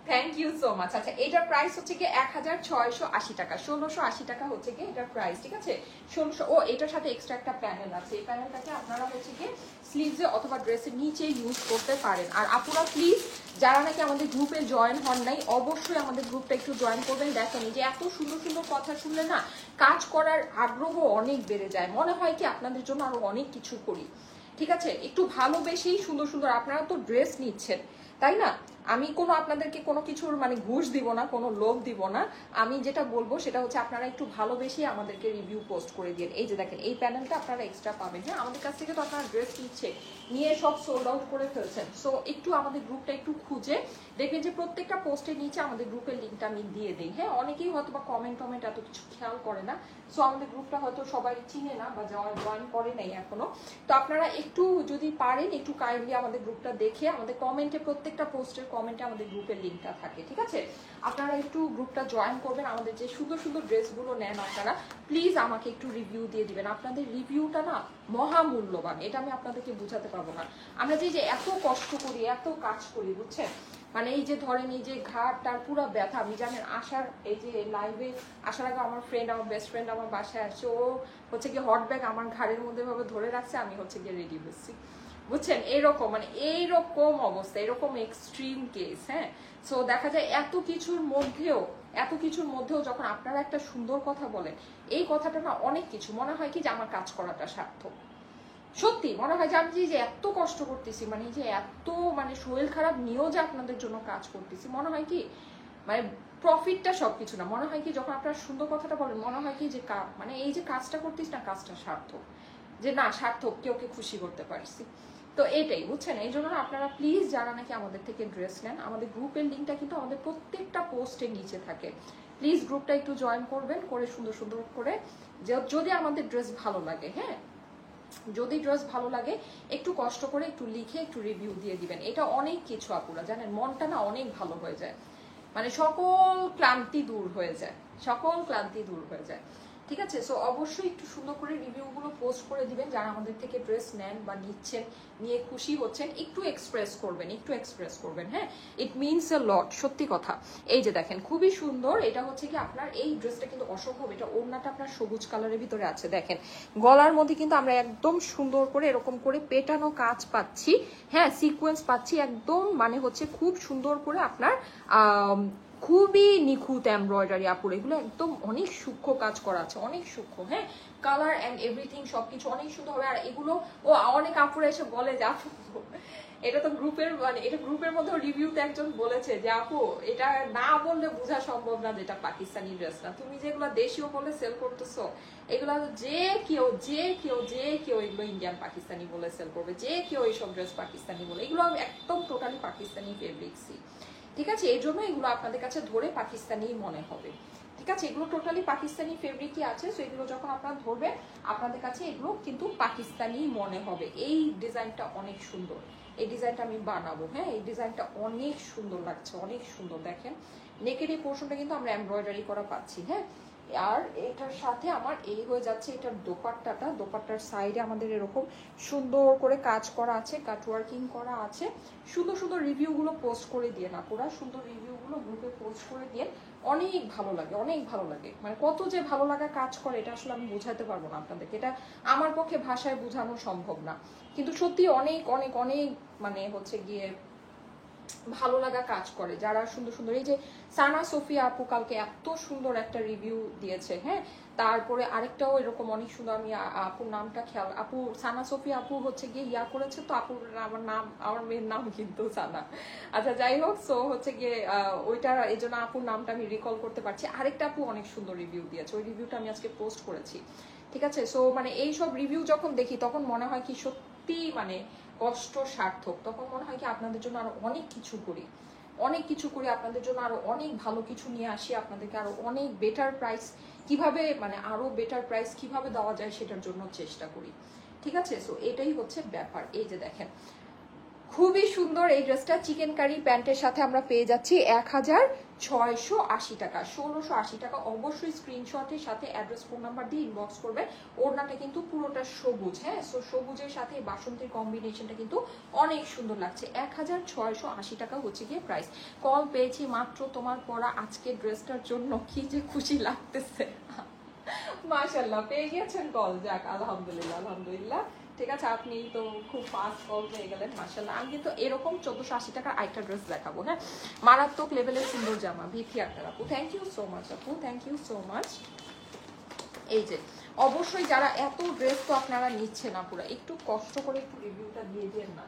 Thank you so much. আচ্ছা, এটার প্রাইস হচ্ছে কি 1680 টাকা, 1680 টাকা হচ্ছে কি এটার প্রাইস, ঠিক আছে? 1600। ও এটার সাথে এক্সট্রা একটা প্যানেল আছে, এই প্যানেলটাকে আপনারা হচ্ছে কি স্লিভসে অথবা ড্রেসের নিচে ইউজ করতে পারেন। আর আপুরা প্লিজ যারা নাকি আমাদের গ্রুপে জয়েন হন নাই, অবশ্যই আমাদের গ্রুপটা একটু জয়েন করবেন। দেখেন এই যে এত সুন্দর সুন্দর কথা শুনলে না কাজ করার আগ্রহ অনেক বেড়ে যায়, মনে হয় কি আপনাদের জন্য আরো অনেক কিছু করি, ঠিক আছে? একটু ভালোবেসেই সুন্দর সুন্দর, আপনারা তো ড্রেস নিচ্ছেন তাই না? আমি কোনো আপনাদেরকে কোনো কিছুর মানে ঘুষ দিব না, কোনো লোভ দিব না। আমি যেটা বলবো সেটা হচ্ছে আপনারা একটু ভালোবেসে আমাদেরকে রিভিউ পোস্ট করে দিন। এই যে দেখেন এই প্যানেলটা আপনারা এক্সট্রা পাবেন। হ্যাঁ, আমাদের কাছ থেকে তো আপনারা ড্রেস নিচ্ছে, নিয়ে সব সোল্ড আউট করে ফেলছেন। সো একটু আমাদের গ্রুপটা একটু খুঁজে দেখবেন যে প্রত্যেকটা পোস্টের নিচে আমাদের গ্রুপের লিঙ্কটা আমি দিয়ে দিই। হ্যাঁ, অনেকেই হয়তো বা কমেন্ট এত কিছু খেয়াল করে না। সো আমাদের গ্রুপটা হয়তো সবাই চিনে না বা জয়েন করে নাই এখনো। তো আপনারা একটু যদি পারেন একটু কাইন্ডলি আমাদের গ্রুপটা দেখে আমাদের কমেন্টে, প্রত্যেকটা পোস্টের কমেন্টে আমাদের গ্রুপের লিঙ্কটা থাকে, ঠিক আছে? আপনারা একটু গ্রুপটা জয়েন করবেন। আমাদের যে সুন্দর সুন্দর ড্রেসগুলো নেন আপনারা প্লিজ আমাকে একটু রিভিউ দিয়ে দিবেন। আপনাদের রিভিউটা না মহামূল্যবান, এটা আমি আপনাদেরকে বোঝাতে পারবো না। আমরা যে এত কষ্ট করি, এত কাজ করি, বুঝছেন? মানে এই যে ধরেন এই যে ঘাড়টার পুরো ব্যথা, আমি জানেন আসার এই যে লাইভে আসার আগে আমার ফ্রেন্ড, আমার বেস্ট ফ্রেন্ড আমার বাসায় আসছে, ও হচ্ছে গিয়ে হট ব্যাগ আমার ঘাড়ের মধ্যে ভাবে ধরে রাখছে, আমি হচ্ছে গিয়ে রেডি হচ্ছি, বুঝছেন? এইরকম মানে এইরকম অবস্থা, এরকম এক্সট্রিম কেস। হ্যাঁ, সো দেখা যায় এত কিছুর মধ্যেও যখন আপনারা একটা সুন্দর কথা বলেন, এই কথাটা না অনেক কিছু মনে হয় কি যে আমার কাজ করাটা সার্থক। সত্যি মনে হয় যে আমি যে এত কষ্ট করতেছি, মানে যে এত মানে শরীর খারাপ নিয়েও যে আপনাদের জন্য কাজ করতেছি, মনে হয় কি মানে প্রফিটটা সবকিছু না, মনে হয় কি যখন আপনারা সুন্দর কথাটা বলেন মনে হয় কি যে মানে এই যে কাজটা করতেছি না, কাজটা সার্থক, যে না সার্থক, কেউকে খুশি করতে পারছি। তো এটাই, বুঝছেন? এই জন্য আপনারা প্লিজ যারা নাকি আমাদের থেকে ড্রেস নেন, আমাদের গ্রুপের লিঙ্কটা কিন্তু আমাদের প্রত্যেকটা পোস্টের নিচে থাকে। প্লিজ গ্রুপটা একটু জয়েন করবেন, করে সুন্দর সুন্দর করে, যদি আমাদের ড্রেস ভালো লাগে, হ্যাঁ যদি ড্রেস ভালো লাগে একটু কষ্ট করে একটু লিখে একটু রিভিউ দিয়ে দিবেন। এটা অনেক কিছু আপুরা জানেন, মনটা না অনেক ভালো হয়ে যায়, মানে সকল ক্লান্তি দূর হয়ে যায়, সকল ক্লান্তি দূর হয়ে যায়, ঠিক আছে? সো অবশ্যই একটু সুন্দর করে রিভিউগুলো পোস্ট করে দিবেন। যারা আমাদের থেকে ড্রেস নেন বা নিচ্ছেন, নিয়ে খুশি হচ্ছেন, একটু এক্সপ্রেস করবেন। হ্যাঁ, ইট মিনস এ লট, সত্যি কথা। এই যে দেখেন খুবই সুন্দর, এটা হচ্ছে কি আপনার এই ড্রেসটা কিন্তু অসম্ভব, এটা ওড়নাটা আপনার সবুজ কালারের ভিতরে আছে। দেখেন গলার মধ্যে কিন্তু আমরা একদম সুন্দর করে এরকম করে পেটানো কাজ পাচ্ছি, হ্যাঁ সিকোয়েন্স পাচ্ছি একদম, মানে হচ্ছে খুব সুন্দর করে আপনার খুবই নিখুঁত এমব্রয়ডারি আপুর, এগুলো একদম অনেক সূক্ষ্ম কাজ করা আছে, অনেক সূক্ষ্ম। হ্যাঁ, কালার অ্যান্ড এভরিথিং সবকিছু অনেক সুন্দর হবে। আর এগুলো ও অনেক আপুরা এসে বলে যে আপু এটা তো গ্রুপের মানে এটা গ্রুপের মধ্যে রিভিউতে একজন বলেছে যে আপু এটা না বললে বোঝা সম্ভব না যেটা পাকিস্তানি ড্রেস না, তুমি যেগুলো দেশীয় বলে সেল করতেছো এগুলো যে কেউ এগুলো ইন্ডিয়ান পাকিস্তানি বলে সেল করবে, যে কেউ এইসব ড্রেস পাকিস্তানি বলে, এগুলো একদম টোটালি পাকিস্তানি ফেব্রিক্সই। ঠিক আছে, এই জন্য এগুলো আপনাদের কাছে ধরে পাকিস্তানি মনে হবে। ঠিক আছে, এগুলো টোটালি পাকিস্তানি ফেব্রিকই আছে, সো এগুলো যখন আপনারা ধরবেন আপনাদের কাছে এগুলো কিন্তু পাকিস্তানি মনে হবে। এই ডিজাইনটা অনেক সুন্দর, এই ডিজাইনটা আমি বানাবো। হ্যাঁ, এই ডিজাইনটা অনেক সুন্দর লাগছে, অনেক সুন্দর। দেখেন নেকের এই পোর্শনটা কিন্তু আমরা এমব্রয়ডারি করা পাচ্ছি। হ্যাঁ, আর এটার সাথে আমার এই হয়ে যাচ্ছে এটার দোপাট্টাটা, দোপাট্টার সাইডে আমাদের এরকম সুন্দর করে কাজ করা আছে, কাটওয়ার্কিং করা আছে। সুন্দর সুন্দর রিভিউগুলো পোস্ট করে দিয়ে না, পুরা সুন্দর রিভিউগুলো গ্রুপে পোস্ট করে দিয়ে, অনেক ভালো লাগে, অনেক ভালো লাগে। মানে কত যে ভালো লাগা কাজ করে এটা আসলে আমি বোঝাতে পারবো না আপনাদেরকে, এটা আমার পক্ষে ভাষায় বোঝানো সম্ভব না, কিন্তু সত্যি অনেক অনেক অনেক মানে হচ্ছে গিয়ে ভালো লাগা কাজ করে। যারা সুন্দর সুন্দর, এই যে সানা সোফিয়া আপু কালকে এত সুন্দর একটা রিভিউ দিয়েছে। হ্যাঁ, তারপরে আরেকটাও এরকম অনেক সুন্দর, আমি আপুর নামটা খেয়াল, আপু সানা সোফিয়া আপু হচ্ছে গিয়ে ইয়া করেছে তো, আপুর আমার নাম, আমার মেয়ের নাম কিন্তু সানা। আচ্ছা যাই হোক, সো হচ্ছে গিয়ে ওইটা এই জন্য আপুর নামটা আমি রিকল করতে পারছি। আরেকটা আপু অনেক সুন্দর রিভিউ দিয়েছে, ওই রিভিউটা আমি আজকে পোস্ট করেছি। ঠিক আছে, সো মানে এইসব রিভিউ যখন দেখি তখন মনে হয় কি সত্যি মানে কষ্ট সার্থক, তখন মনে হয় কি আপনাদের জন্য আরো অনেক কিছু করি, অনেক কিছু করি আপনাদের জন্য, আরো অনেক ভালো কিছু নিয়ে আসি আপনাদেরকে, আরো অনেক বেটার প্রাইস কিভাবে মানে আরো বেটার প্রাইস কিভাবে দেওয়া যায় সেটার জন্য চেষ্টা করি। ঠিক আছে, সো এটাই হচ্ছে ব্যাপার। এই যে দেখেন খুবই সুন্দর এই ড্রেসটা, চিকেন কারি প্যান্টের সাথে আমরা পেয়ে যাচ্ছি 1680 টাকা, 1680 টাকা। অবশ্যই স্ক্রিনশটের সাথে অ্যাড্রেস ফোন নাম্বার দিয়ে ইনবক্স করবে। ওড়নাটা কিন্তু পুরোটা সবুজ। হ্যাঁ, সো সবুজের সাথে বাসন্তীর কম্বিনেশনটা কিন্তু অনেক সুন্দর লাগছে। 1680 টাকা হচ্ছে গিয়ে প্রাইস। কল পেয়েছি মাত্র তোমার পরা আজকের ড্রেসটার জন্য, কি যে খুশি লাগতেছে। মাশাআল্লাহ, পেয়ে গিয়েছেন কল, যাক আলহামদুলিল্লাহ, আলহামদুলিল্লাহ। ঠিক আছে, আপনি তো খুব ফাস্ট কল পেয়ে গেলেন, মাশাআল্লাহ। আমি কিন্তু এরকম 1480 টাকার আরেকটা ড্রেস দেখাবো। হ্যাঁ, মারাত্মক লেভেলের সুন্দর জামা, ভিথি আক্তার আপু, থ্যাংক ইউ সো মাচ আপু, থ্যাংক ইউ সো মাচ। এই যে অবশ্যই যারা এত ড্রেস তো আপনারা নিচ্ছেন আপুরা, একটু কষ্ট করে একটু রিভিউটা দিয়ে দেন না,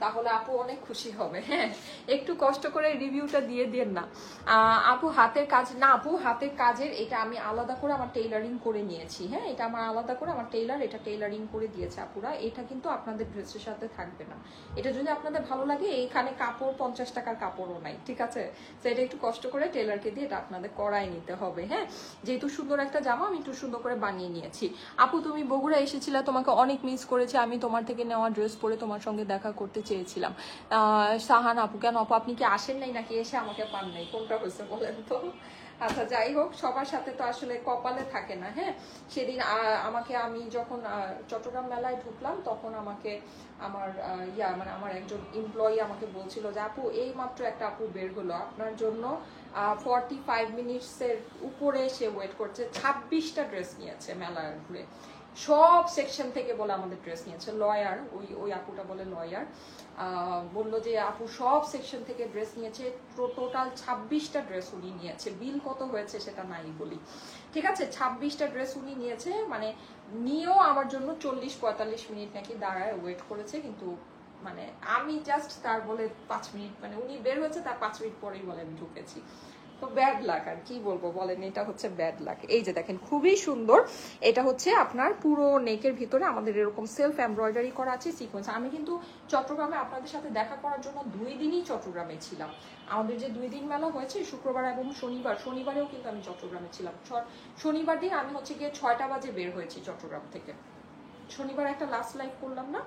তাহলে আপু অনেক খুশি হবে। হ্যাঁ, একটু কষ্ট করে রিভিউটা দিয়ে দেন না। আপু হাতের কাজ না, আপু হাতের কাজের এটা আমি আলাদা করে আমার টেইলারিং করে নিয়েছি। হ্যাঁ, এটা আমার আলাদা করে আমার টেইলার এটা টেইলারিং করে দিয়েছে আপুরা, এটা কিন্তু আপনাদের ড্রেসের সাথে থাকবে না। এটা যদি আপনাদের ভালো লাগে, এইখানে কাপড় 50 টাকার কাপড়ও নাই। ঠিক আছে, তো এটা একটু কষ্ট করে টেইলারকে দিয়ে এটা আপনাদের করাই নিতে হবে। হ্যাঁ, যেহেতু সুন্দর একটা জামা আমি একটু সুন্দর করে বানিয়ে নিয়েছি। আপু তুমি বগুড়া এসেছিলে, তোমাকে অনেক মিস করেছি, আমি তোমার থেকে নেওয়া ড্রেস পরে তোমার সঙ্গে দেখা করতে চেয়েছিলাম। সাহান আপু, কেন আপু আপনি কি আসেন নাই নাকি এসে আমাকে পান নাই, কোনটা হয়েছে বলেন তো? আচ্ছা যাই হোক, সবার সাথে তো আসলে কপালে থাকে না। হ্যাঁ, সেদিন আমাকে, আমি যখন চট্টগ্রাম মেলায় ঢুকলাম তখন আমাকে আমার মানে আমার একজন এমপ্লয়ি আমাকে বলছিল যে আপু এই মাত্র একটা আপু বের হলো আপনার জন্য, 45 মিনিটসের উপরে সে ওয়েট করছে, 26টা ড্রেস নিয়েছে মেলা ঘুরে, সব সেকশন থেকে বলে আমাদের ড্রেস নিয়েছে। লয়ার, ওই আপুটা বলে লয়ার, বললো যে আপু সব সেকশন থেকে ড্রেস নিয়েছে, টোটাল 26টা ড্রেস উনি নিয়েছে। বিল কত হয়েছে সেটা নাই বলি। ঠিক আছে, 26টা ড্রেস উনি নিয়েছে, মানে নিয়েও আমার জন্য 40-45 মিনিট নাকি দাঁড়ায় ওয়েট করেছে, কিন্তু মানে আমি জাস্ট তার বলে 5 মিনিট, মানে উনি বের হয়েছে তার 5 মিনিট পরেই বলে আমি ঢুকেছি। তো ব্যাড লাক, আর কি বলবো বলেন, এটা হচ্ছে ব্যাড লাক। এই যে দেখেন খুবই সুন্দর, এটা হচ্ছে আপনার পুরো নেকের ভিতরে আমাদের এরকম সেলফ এমব্রয়ডারি করা আছে সিকোয়েন্স। আমি কিন্তু চট্টগ্রামে আপনাদের সাথে দেখা করার জন্য 2 দিনই চট্টগ্রামে ছিলাম। আমাদের যে 2 দিন মেলা হয়েছে, শুক্রবার এবং শনিবারেও কিন্তু আমি চট্টগ্রামে ছিলাম। শনিবার দিন আমি হচ্ছে গিয়ে 6টা বাজে বের হয়েছি চট্টগ্রাম থেকে। শনিবার একটা লাস্ট লাইভ করলাম না,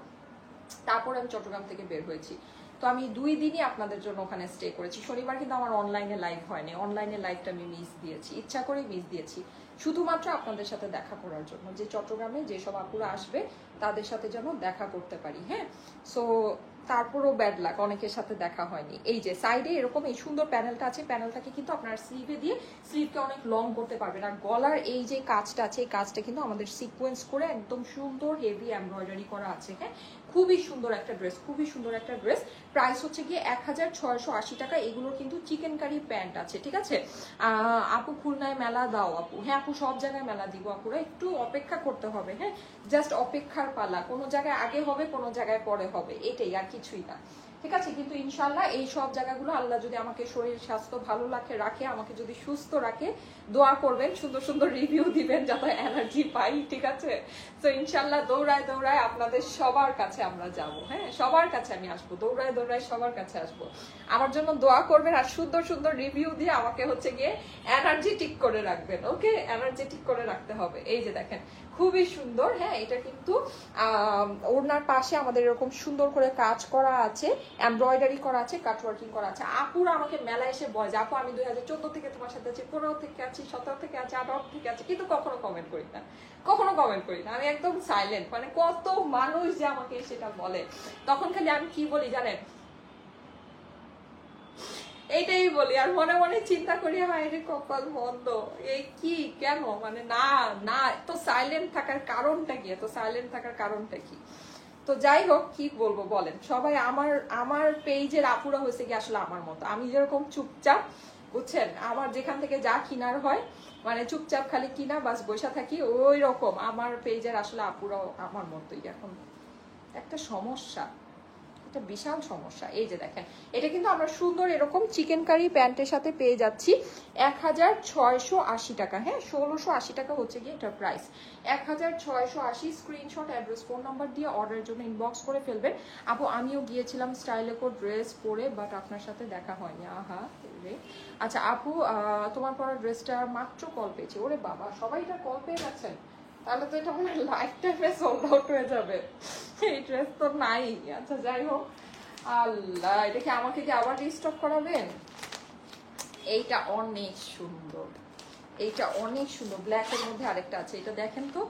তারপর আমি চট্টগ্রাম থেকে বের হয়েছি। তো আমি 2 দিনই আপনাদের জন্য ওখানে স্টে করেছি। শনিবার কিন্তু আমার অনলাইনে লাইভ হয়নি, অনলাইনে লাইভটা আমি মিস দিয়েছি, ইচ্ছা করেই মিস দিয়েছি। শুধুমাত্র আপনাদের সাথে দেখা করার জন্য, যে চট্টগ্রামে যেসব আপুরা আসবে তাদের সাথে যেন দেখা করতে পারি। হ্যাঁ, সো তারপরও ব্যাড লাক, অনেকের সাথে দেখা হয়নি। এই যে সাইডে এরকম এই সুন্দর প্যানেলটা আছে, প্যানেলটাকে কিন্তু আপনার স্লিভে দিয়ে স্লিভকে অনেক লং করতে পারবেন। আর গলার এই যে কাজটা আছে, এই কাজটা কিন্তু আমাদের সিকোয়েন্স করে একদম সুন্দর হেভি এমব্রয়ডারি করা আছে। হ্যাঁ, খুবই সুন্দর একটা ড্রেস, খুবই সুন্দর একটা ড্রেস। প্রাইস হচ্ছে গিয়ে 1680 টাকা। এগুলোর কিন্তু চিকেন কারি প্যান্ট আছে, ঠিক আছে। আপু খুলনায় মেলা দাও আপু? হ্যাঁ আপু, সব জায়গায় মেলা দিব আপুরা, একটু অপেক্ষা করতে হবে। হ্যাঁ, জাস্ট অপেক্ষার পালা, কোনো জায়গায় আগে হবে কোনো জায়গায় পরে হবে, এটাই, আর কিছুই না, ঠিক আছে। কিন্তু ইনশাল্লাহ এই সব জায়গাগুলো আল্লাহ যদি আমাকে শরীর স্বাস্থ্য ভালো রাখে, আমাকে যদি সুস্থ রাখে, দোয়া করবেন, সুন্দর সুন্দর রিভিউ দিবেন যাতে এনার্জি পাই, ঠিক আছে। তো ইনশাল্লাহ দৌড়ায় দৌড়ায় আপনাদের সবার কাছে আমরা যাব। হ্যাঁ, সবার কাছে আমি আসবো, দৌড়ায় দৌড়ায় সবার কাছে আসবো। আমার জন্য দোয়া করবেন আর সুন্দর সুন্দর রিভিউ দিয়ে আমাকে হচ্ছে গিয়ে এনার্জেটিক করে রাখবেন। ওকে, এনার্জেটিক করে রাখতে হবে। এই যে দেখেন খুবই সুন্দর। হ্যাঁ, এটা কিন্তু ওড়নার পাশে আমাদের এরকম সুন্দর করে কাজ করা আছে, এমব্রয়ডারি করা আছে, কাটওয়ার্কিং করা আছে। আপুরা আমাকে মেলায় এসে বলে যে আপু আমি 2014 থেকে তোমার সাথে আছি, 15 থেকে আছি, 17 থেকে আছি, 18 থেকে আছি, কিন্তু কখনো কমেন্ট করি না, কখনো কমেন্ট করি না, আমি একদম সাইলেন্ট। মানে কত মানুষ যে আমাকে সেটা বলে, তখন খালি আমি কি বলি জানেন, এইটাই বলি, আর মনে মনে চিন্তা করি হায় রে কপাল বন্ধ, এই কি কেন, মানে না না, তো সাইলেন্ট থাকার কারণটা কি, তো সাইলেন্ট থাকার কারণটা কি? তো যাই হোক, কি বলবো বলেন, সবাই আমার পেজের আপুরা হয়েছে কি আসলে আমার মতো, আমি যেরকম চুপচাপ, বুঝছেন, আমার যেখান থেকে যা কিনার হয় মানে চুপচাপ খালি কিনা বাস বসে থাকি, ওই রকম আমার পেজের আসলে আপুরাও আমার মতোই। এখন একটা সমস্যা, একটা বিশাল সমস্যা। এই যে দেখেন, এটা কিন্তু আমরা সুন্দর এরকম চিকেন কারি প্যান্টের সাথে পেয়ে যাচ্ছি 1680 টাকা। হ্যাঁ, 1680 টাকা হচ্ছে গিয়ে এটার price. 1680। Screenshot, address, phone number দিয়ে অর্ডারের জন্য ইনবক্স করে ফেলবেন। আপু আমিও গিয়েছিলাম স্টাইলেকো ড্রেস পরে, বাট আপনার সাথে দেখা হয়নি। আহা রে। আচ্ছা আপু, তোমার পরা ড্রেসটা মাত্র কল পেয়েছি। ওরে বাবা, সবাই এটা কল পেয়ে গেছেন, তাহলে তো এটা মনে হয় লাইফ টাইমে সোল্ড আউট হয়ে যাবে, এই ড্রেস তো নাই। আচ্ছা যাই হোক, আল্লাহ, এটা কি আমাকে কি আবার রিস্টক করাবেন? এইটা অনেক সুন্দর, এইটা অনেক সুন্দর। ব্ল্যাকের মধ্যে আরেকটা আছে, এটা দেখেন তো,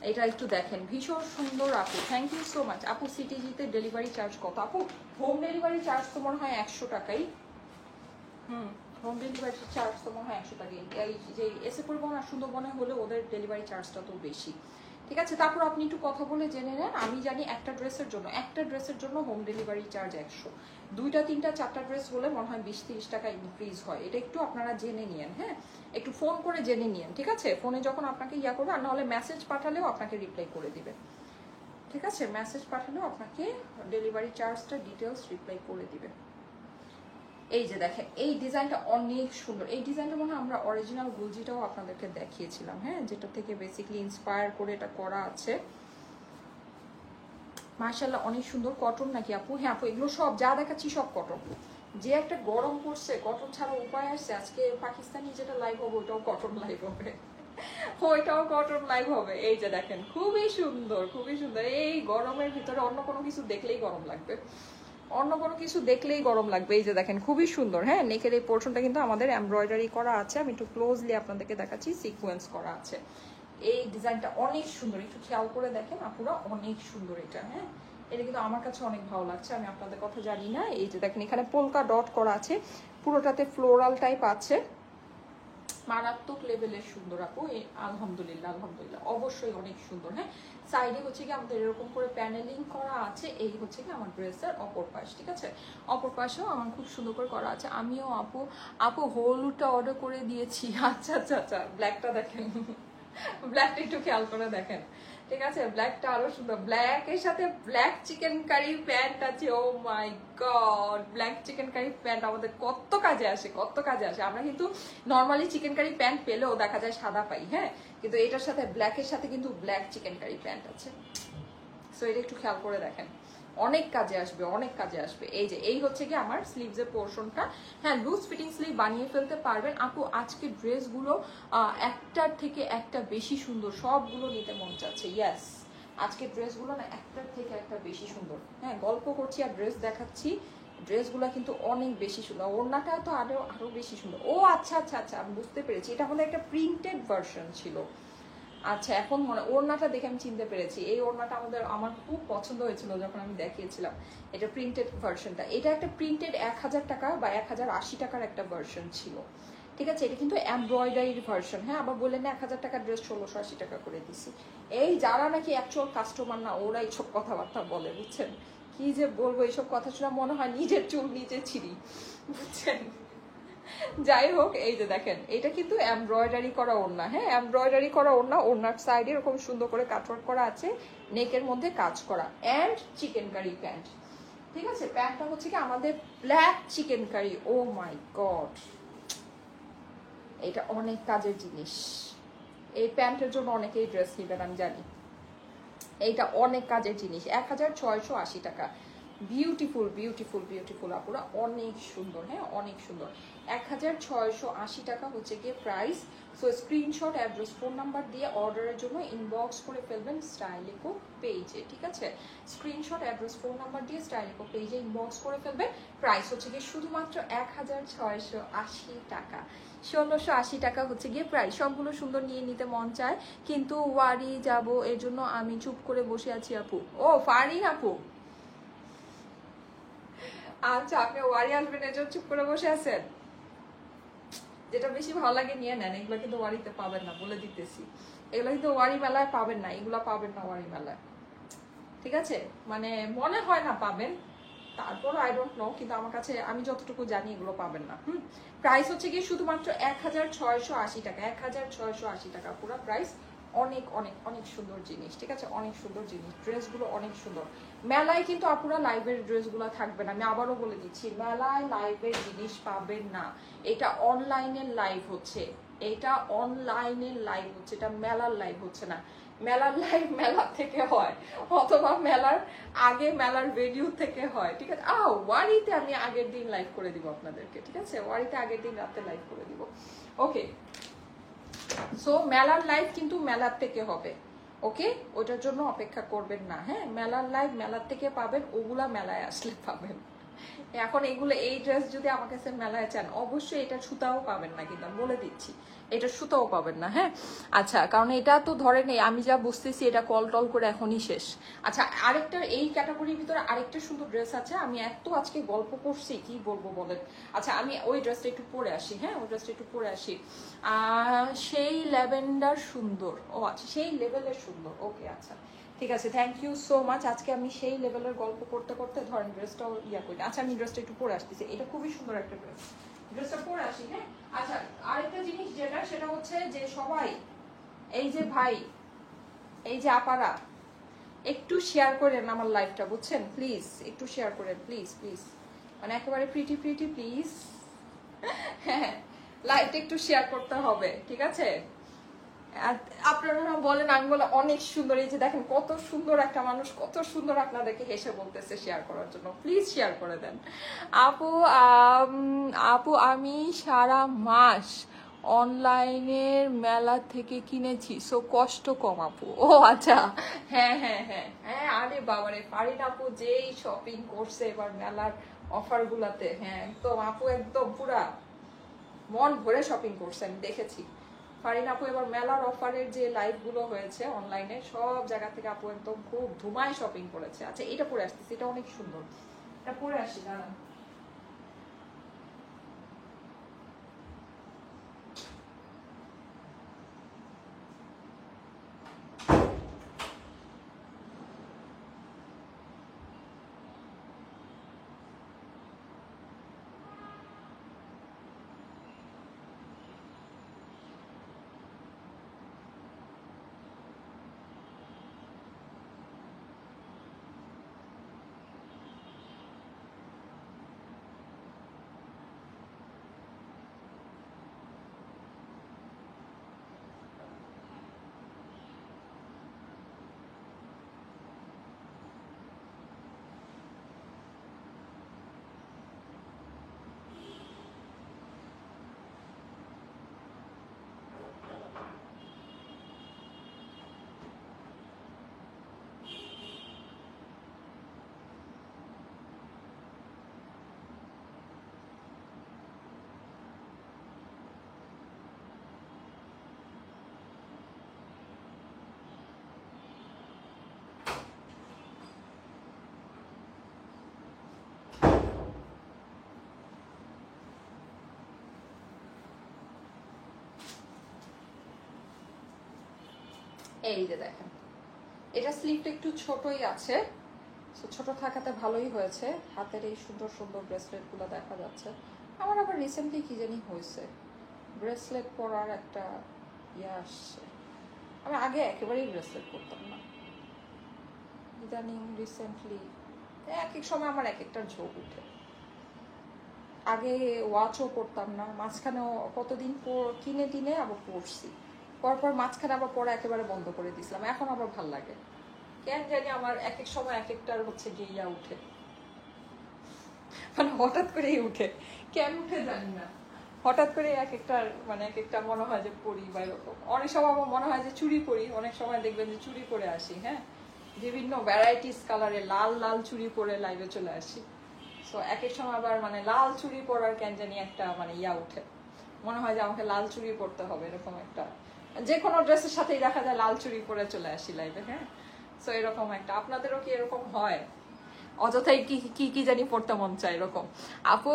এটা একটু দেখেন, ভীষণ সুন্দর আপু, থ্যাংক ইউ সো মাচ আপু। সিটিজিতে ডেলিভারি চার্জ কত আপু? হোম ডেলিভারি চার্জ তো মনে হয় 100 টাকাই। হোম ডেলিভারি চার্জ তো মনে হয় 100 টাকাই। এই যে এসে পরিবহন আর সুন্দরবনে হলে ওদের ডেলিভারি চার্জটা তো বেশি, ঠিক আছে। তারপর আপনি একটু কথা বলে জেনে নেন। আমি জানি একটা ড্রেসের জন্য হোম ডেলিভারি চার্জ 100, 2টা 3টা 4টা ড্রেস হলে মনে হয় 20-30 টাকা ইনক্রিজ হয়। এটা একটু আপনারা জেনে নিন। হ্যাঁ, একটু ফোন করে জেনে নিন, ঠিক আছে। ফোনে যখন আপনাকে ইয়া করবে, আর নাহলে মেসেজ পাঠালেও আপনাকে রিপ্লাই করে দিবে, ঠিক আছে। মেসেজ পাঠালেও আপনাকে ডেলিভারি চার্জটা ডিটেলস রিপ্লাই করে দিবে। এই যে দেখেন, এই ডিজাইনটা অনেক সুন্দর। এই ডিজাইনটা মনে হয় আমরা অরিজিনাল গুলজিটাও আপনাদেরকে দেখিয়েছিলাম। হ্যাঁ, যেটা থেকে বেসিক্যালি ইন্সপায়ার করে এটা করা আছে। মাশাআল্লাহ, অনেক সুন্দর। কটন নাকি আপু? হ্যাঁ আপু, এগুলো সব যা দেখাচ্ছি সব কটন। যে একটা গরম পড়ছে, কটন ছাড়া উপায় আসছে। আজকে পাকিস্তানি যেটা লাইভ হবে ওটাও কটন লাইভ হবে, ওইটাও কটন লাইভ হবে। এই যে দেখেন, খুবই সুন্দর, খুবই সুন্দর। এই গরমের ভিতরে অন্য কোনো কিছু দেখলেই গরম লাগবে, অন্য কোনো কিছু দেখলেই গরম লাগবে। এই যে দেখেন, খুবই সুন্দর। হ্যাঁ, নেকের এই পোর্শনটা কিন্তু আমাদের এমব্রয়ডারি করা আছে, আমি একটু ক্লোজলি আপনাদেরকে দেখাচ্ছি, সিকোয়েন্স করা আছে। এই ডিজাইনটা অনেক সুন্দর, একটু খেয়াল করে দেখেন আপুরা, অনেক সুন্দর এটা। হ্যাঁ, এটা কিন্তু আমার কাছে অনেক ভালো লাগছে, আমি আপনাদের কথা জানি না। এই যে দেখেন, এখানে পোলকা ডট করা আছে, পুরোটাতে ফ্লোরাল টাইপ আছে, মারাত্মক লেভেলের সুন্দর আপু। আলহামদুলিল্লাহ, আলহামদুলিল্লাহ, অবশ্যই অনেক সুন্দর। হ্যাঁ, সাইডে হচ্ছে কি আমাদের এরকম করে প্যানেলিং করা আছে। এই হচ্ছে কি আমার ড্রেসের অপর পাশ, ঠিক আছে। অপর পাশেও আমার খুব সুন্দর করে করা আছে। আমিও আপু হলুদটা অর্ডার করে দিয়েছি। আচ্ছা আচ্ছা আচ্ছা, ব্ল্যাকটা দেখেন, ব্ল্যাকটা একটু খেয়াল করে দেখেন, ঠিক আছে। ব্ল্যাকটা আরো সুন্দর, ব্ল্যাক এর সাথে ব্ল্যাক চিকেন কারি প্যান্ট আছে। Oh my god, black chicken curry pant আমাদের কত কাজে আসে, কত কাজে আসে। আমরা কিন্তু নর্মালি চিকেন কারি প্যান্ট পেলেও দেখা যায় সাদা পাই, হ্যাঁ, কিন্তু এটার সাথে ব্ল্যাকের সাথে কিন্তু ব্ল্যাক চিকেন কারি প্যান্ট আছে। সো এটা একটু খেয়াল করে দেখেন, অনেক কাজে আসবে, অনেক কাজে আসবে। এই যে এই হচ্ছে কি আমার স্লিভসের পোর্শনটা। হ্যাঁ, লুজ ফিটিং স্লিভ বানিয়ে ফেলতে পারবেন আপু। আজকে ড্রেসগুলো একটার থেকে একটা বেশি সুন্দর, সবগুলো নিতে মন চাচ্ছে। ইয়েস, আজকে ড্রেসগুলো না একটার থেকে একটা বেশি সুন্দর। হ্যাঁ, গল্প করছি আর ড্রেস দেখাচ্ছি, ড্রেসগুলো কিন্তু অনেক বেশি সুন্দর, ওড়নাটা তো আরো আরো বেশি সুন্দর। ও আচ্ছা আচ্ছা আচ্ছা, আমি বুঝতে পেরেছি, এটা হলো একটা প্রিন্টেড ভার্সন ছিল। আচ্ছা এখন মনে, ওড়নাটা দেখে আমি চিনতে পেরেছি, এই ওড়নাটা আমার খুব পছন্দ হয়েছিল যখন আমি দেখিয়েছিলাম। এটা প্রিন্টেড ভার্সনটা, এটা একটা প্রিন্টেড 1000 টাকা বা 1080 টাকার একটা ভার্সন ছিল, ঠিক আছে। এটা কিন্তু এমব্রয়ডারির ভার্সন, হ্যাঁ। আবার বললেন না 1000 টাকার ড্রেস 1680 টাকা করে দিছি। এই যারা নাকি অ্যাকচুয়াল কাস্টমার না, ওরা এইসব কথাবার্তা বলে, বুঝছেন। কি যে বলবো, এইসব কথা শুনে মনে হয় নিজের চুল নিজে ছিঁড়ি, বুঝছেন। যাই হোক, এই যে দেখেন, এটা কিন্তু এমব্রয়ডারি করা ওড়না, হ্যাঁ, এমব্রয়ডারি করা ওড়না। ওড়নার সাইডে এরকম সুন্দর করে কাটওয়ার্ক করা আছে, নেকের মধ্যে কাজ করা, অ্যান্ড চিকেন কারি প্যান্ট, ঠিক আছে। প্যান্টটা হচ্ছে কি আমাদের black chicken curry. O my god, এটা অনেক কাজের জিনিস। এই প্যান্টের জন্য অনেকেই ড্রেস নেবেন আমি জানি। এইটা অনেক কাজের জিনিস, 1680 টাকা। বিউটিফুল বিউটিফুল বিউটিফুল আপুরা, অনেক সুন্দর, হ্যাঁ অনেক সুন্দর। 1680 টাকা হচ্ছে গিয়ে price. So screenshot, address, phone number দিয়ে অর্ডারের জন্য ইনবক্স করে ফেলবেন স্টাইলিকো পেজে, ঠিক আছে। স্ক্রিনশট, অ্যাড্রেস, ফোন নাম্বার দিয়ে স্টাইলিকো পেজে ইনবক্স করে ফেলবেন। প্রাইস হচ্ছে গিয়ে শুধুমাত্র 1680 টাকা। 1680 টাকা হচ্ছে গিয়ে প্রাইস। সবগুলো সুন্দর, নিয়ে নিতে মন চায় কিন্তু ওয়ারি যাব, এর জন্য আমি চুপ করে বসে আছি আপু। ও ফারিন আপু, আচ্ছা আপনি ওয়ারি আসবেন এর জন্য চুপ করে বসে আছেন। যেটা বেশি ভালো লাগে নিয়ে নেন, এগুলো কিন্তু ওয়ারিতে পাবেন না, বলে দিতেছি। এগুলো কিন্তু ওয়ারি মেলায় পাবেন না, এগুলো পাবেন না ওয়ারি মেলায়, ঠিক আছে। মানে মনে হয় না পাবেন, তারপর আই ডোন্ট নো, কিন্তু আমার কাছে আমি যতটুকু জানি এগুলো পাবেন না। প্রাইস হচ্ছে গিয়ে শুধুমাত্র 1680 টাকা, 1680 টাকা পুরো প্রাইস। অনেক অনেক অনেক সুন্দর জিনিস, ঠিক আছে, অনেক সুন্দর জিনিস, ড্রেসগুলো অনেক সুন্দর। মেলায় কিন্তু আপুরা লাইভের ড্রেসগুলো থাকবে না, আমি আবারও বলে দিচ্ছি, মেলায় লাইভের জিনিস পাবেন না। এটা অনলাইনের লাইভ হচ্ছে, এটা অনলাইনের লাইভ হচ্ছে, এটা মেলার লাইভ হচ্ছে না। মেলার লাইভ মেলা থেকে হয়, অথবা মেলার আগে মেলার ভেন্যু থেকে হয়, ঠিক আছে। ওয়ারিতে আমি আগের দিন লাইভ করে দিব আপনাদেরকে, ঠিক আছে, ওয়ারিতে আগের দিন রাতে লাইভ করে দিব। ওকে, সো মেলার লাইভ কিন্তু মেলার থেকে হবে, ওকে, ওটার জন্য অপেক্ষা করবেন না, হ্যাঁ। মেলার লাইভ মেলার থেকে পাবেন, ওগুলা মেলায় আসলে পাবেন। এখন এগুলো, এই ড্রেস যদি আমার কাছে মেলায় চান, অবশ্যই এটা সুতাও পাবেন না, কিন্তু আমি বলে দিচ্ছি এটা সুতাও পাবেন না, হ্যাঁ। আচ্ছা, কারণ এটা তো ধরেন আমি যা বুঝতেছি এটা কল টল করে এখনই শেষ। আচ্ছা, আরেকটা এই ক্যাটাগরির ভিতরে আরেকটা সুন্দর ড্রেস আছে, আমি এত আজকে গল্প করছি কি বলবো বলেন। আচ্ছা, আমি ওই ড্রেসটা একটু পরে আসি, হ্যাঁ, ওই ড্রেসটা একটু পরে আসি। সেই ল্যাভেন্ডার সুন্দর, ও আচ্ছা, সেই লেভেলের সুন্দর, ওকে আচ্ছা ঠিক আছে, থ্যাংক ইউ সো মাচ। আজকে আমি সেই লেভেলের গল্প করতে করতে ধরেন ড্রেসটাও করি। আচ্ছা, আমি ড্রেসটা একটু পরে আসতেছি, এটা খুবই সুন্দর একটা ড্রেস, ড্রেসটা পরে আসি, হ্যাঁ। আচ্ছা, আরেকটা জিনিস যেটা, সেটা হচ্ছে যে সবাই, এই যে ভাই, এই যে আপারা, একটু শেয়ার করেন আমার লাইভটা, বুঝছেন, প্লিজ একটু শেয়ার করেন, প্লিজ প্লিজ, মানে একেবারে প্রিটি প্রিটি প্লিজ, হ্যাঁ, লাইভটা একটু শেয়ার করতে হবে, ঠিক আছে। আপনারা বলেন, আমি বলে অনেক সুন্দর, এই যে দেখেন কত সুন্দর একটা মানুষ, কত সুন্দর আপনাদেরকে হেসে বলতেছে শেয়ার করার জন্য, প্লিজ শেয়ার করে দেন। আপু আপু আমি সারা মাস অনলাইনের মেলা থেকে কিনেছি, সো কষ্ট কম আপু। ও আচ্ছা, হ্যাঁ হ্যাঁ হ্যাঁ হ্যাঁ, আরে বাবারে, ফারিন আপু যেই শপিং করছে এবার মেলার অফার গুলাতে, হ্যাঁ একদম আপু, একদম পুরা মন ভরে শপিং করছে, আমি দেখেছি। ফারিন আপু এবার মেলার অফারের যে লাইভ গুলো হয়েছে অনলাইনে, সব জায়গা থেকে আপু একদম খুব ধুমায় শপিং করেছে। আচ্ছা, এটা পরে আসতেছি, এটা অনেক সুন্দর, এটা পরে আসি, দাঁড়ান। এই যে দেখেন, এটা স্লিভটা একটু ছোটই আছে, ছোট থাকাতে ভালোই হয়েছে। হাতের এই সুন্দর সুন্দর ব্রেসলেট গুলো দেখা যাচ্ছে। আমার আবার রিসেন্টলি কি জানি হয়েছে, ব্রেসলেট পরার একটা ইয়ে আসছে। আমি আগে একেবারেই ব্রেসলেট পরতাম না, ইদানিং রিসেন্টলি এক এক সময় আমার এক একটা ঝোঁক উঠে। আগে ওয়াচও পরতাম না, মাঝখানেও কতদিন কিনে টিনে আবার পরছি, পরপর মাঝখানে আবার পরে একেবারে বন্ধ করে দিছিলাম। এখন আবার ভাল লাগে, কেন জানি আমার এক এক সময় এক একটার হচ্ছে গিয়া উঠে, মানে হঠাৎ করেই উঠে, কেন উঠে জানি না, হঠাৎ করে এক একটার মানে এক একটা মনে হয় যে পরি বা এরকম। অনেক সময় আমার মনে হয় যে চুড়ি পরি, অনেক সময় দেখবেন যে চুড়ি পরে আসি, হ্যাঁ, বিভিন্ন ভ্যারাইটিস কালারে লাল লাল চুড়ি পরে লাইভে চলে আসি। সো এক এক সময় আবার মানে লাল চুড়ি পরার কেন জানি একটা মানে ইয়া উঠে, মনে হয় যে আমাকে লাল চুড়ি পরতে হবে, এরকম একটা, যে কোনো ড্রেসের সাথেই দেখা যায় লাল চুড়ি পরে চলে আসি লাইভে, হ্যাঁ। সো এরকম একটা, আপনাদেরও কি এরকম হয়? অযথাই কি কি কি জানি পড়তে মন চায় এরকম। আপু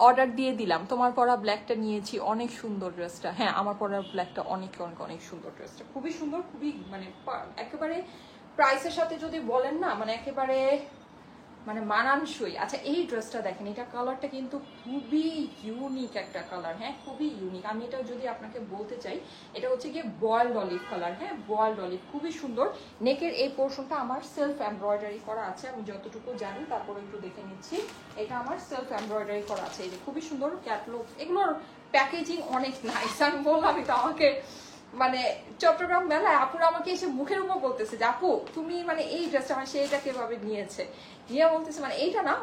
অর্ডার দিয়ে দিলাম, তোমার পরা ব্ল্যাকটা নিয়েছি, অনেক সুন্দর ড্রেসটা। হ্যাঁ, আমার পরা ব্ল্যাকটা অনেক অনেক অনেক সুন্দর, ড্রেসটা খুবই সুন্দর, খুবই মানে একেবারে প্রাইসের সাথে যদি বলেন না মানে একেবারে মানে মানানসই। আচ্ছা এই ড্রেসটা দেখেন, এটা কালারটা কিন্তু খুবই ইউনিক একটা কালার, হ্যাঁ খুবই ইউনিক। আমি এটা যদি আপনাকে বলতে চাই, এটা হচ্ছে গিয়ে বয়েলড অলিভ কালার, হ্যাঁ বয়েলড অলিভ, খুবই সুন্দর। নেকের এই পোর্শনটা আমার সেলফ এমব্রয়ডারি করা আছে, আমি যতটুকু জানি তারপরে একটু দেখে নিচ্ছি। এটা আমার সেলফ এমব্রয়ডারি করা আছে, এই যে খুবই সুন্দর ক্যাটলগ, এগুলোর প্যাকেজিং অনেক নাইস। আমি বললাম তো, আমাকে মানে চট্টগ্রাম মেলায় আপুরা আমাকে এসে মুখের উপর বলতেছে যে আপু তুমি মানে এই ড্রেসটা মানে সেইটা কিভাবে নিয়েছে, নিয়ে বলতেছে মানে এইটা না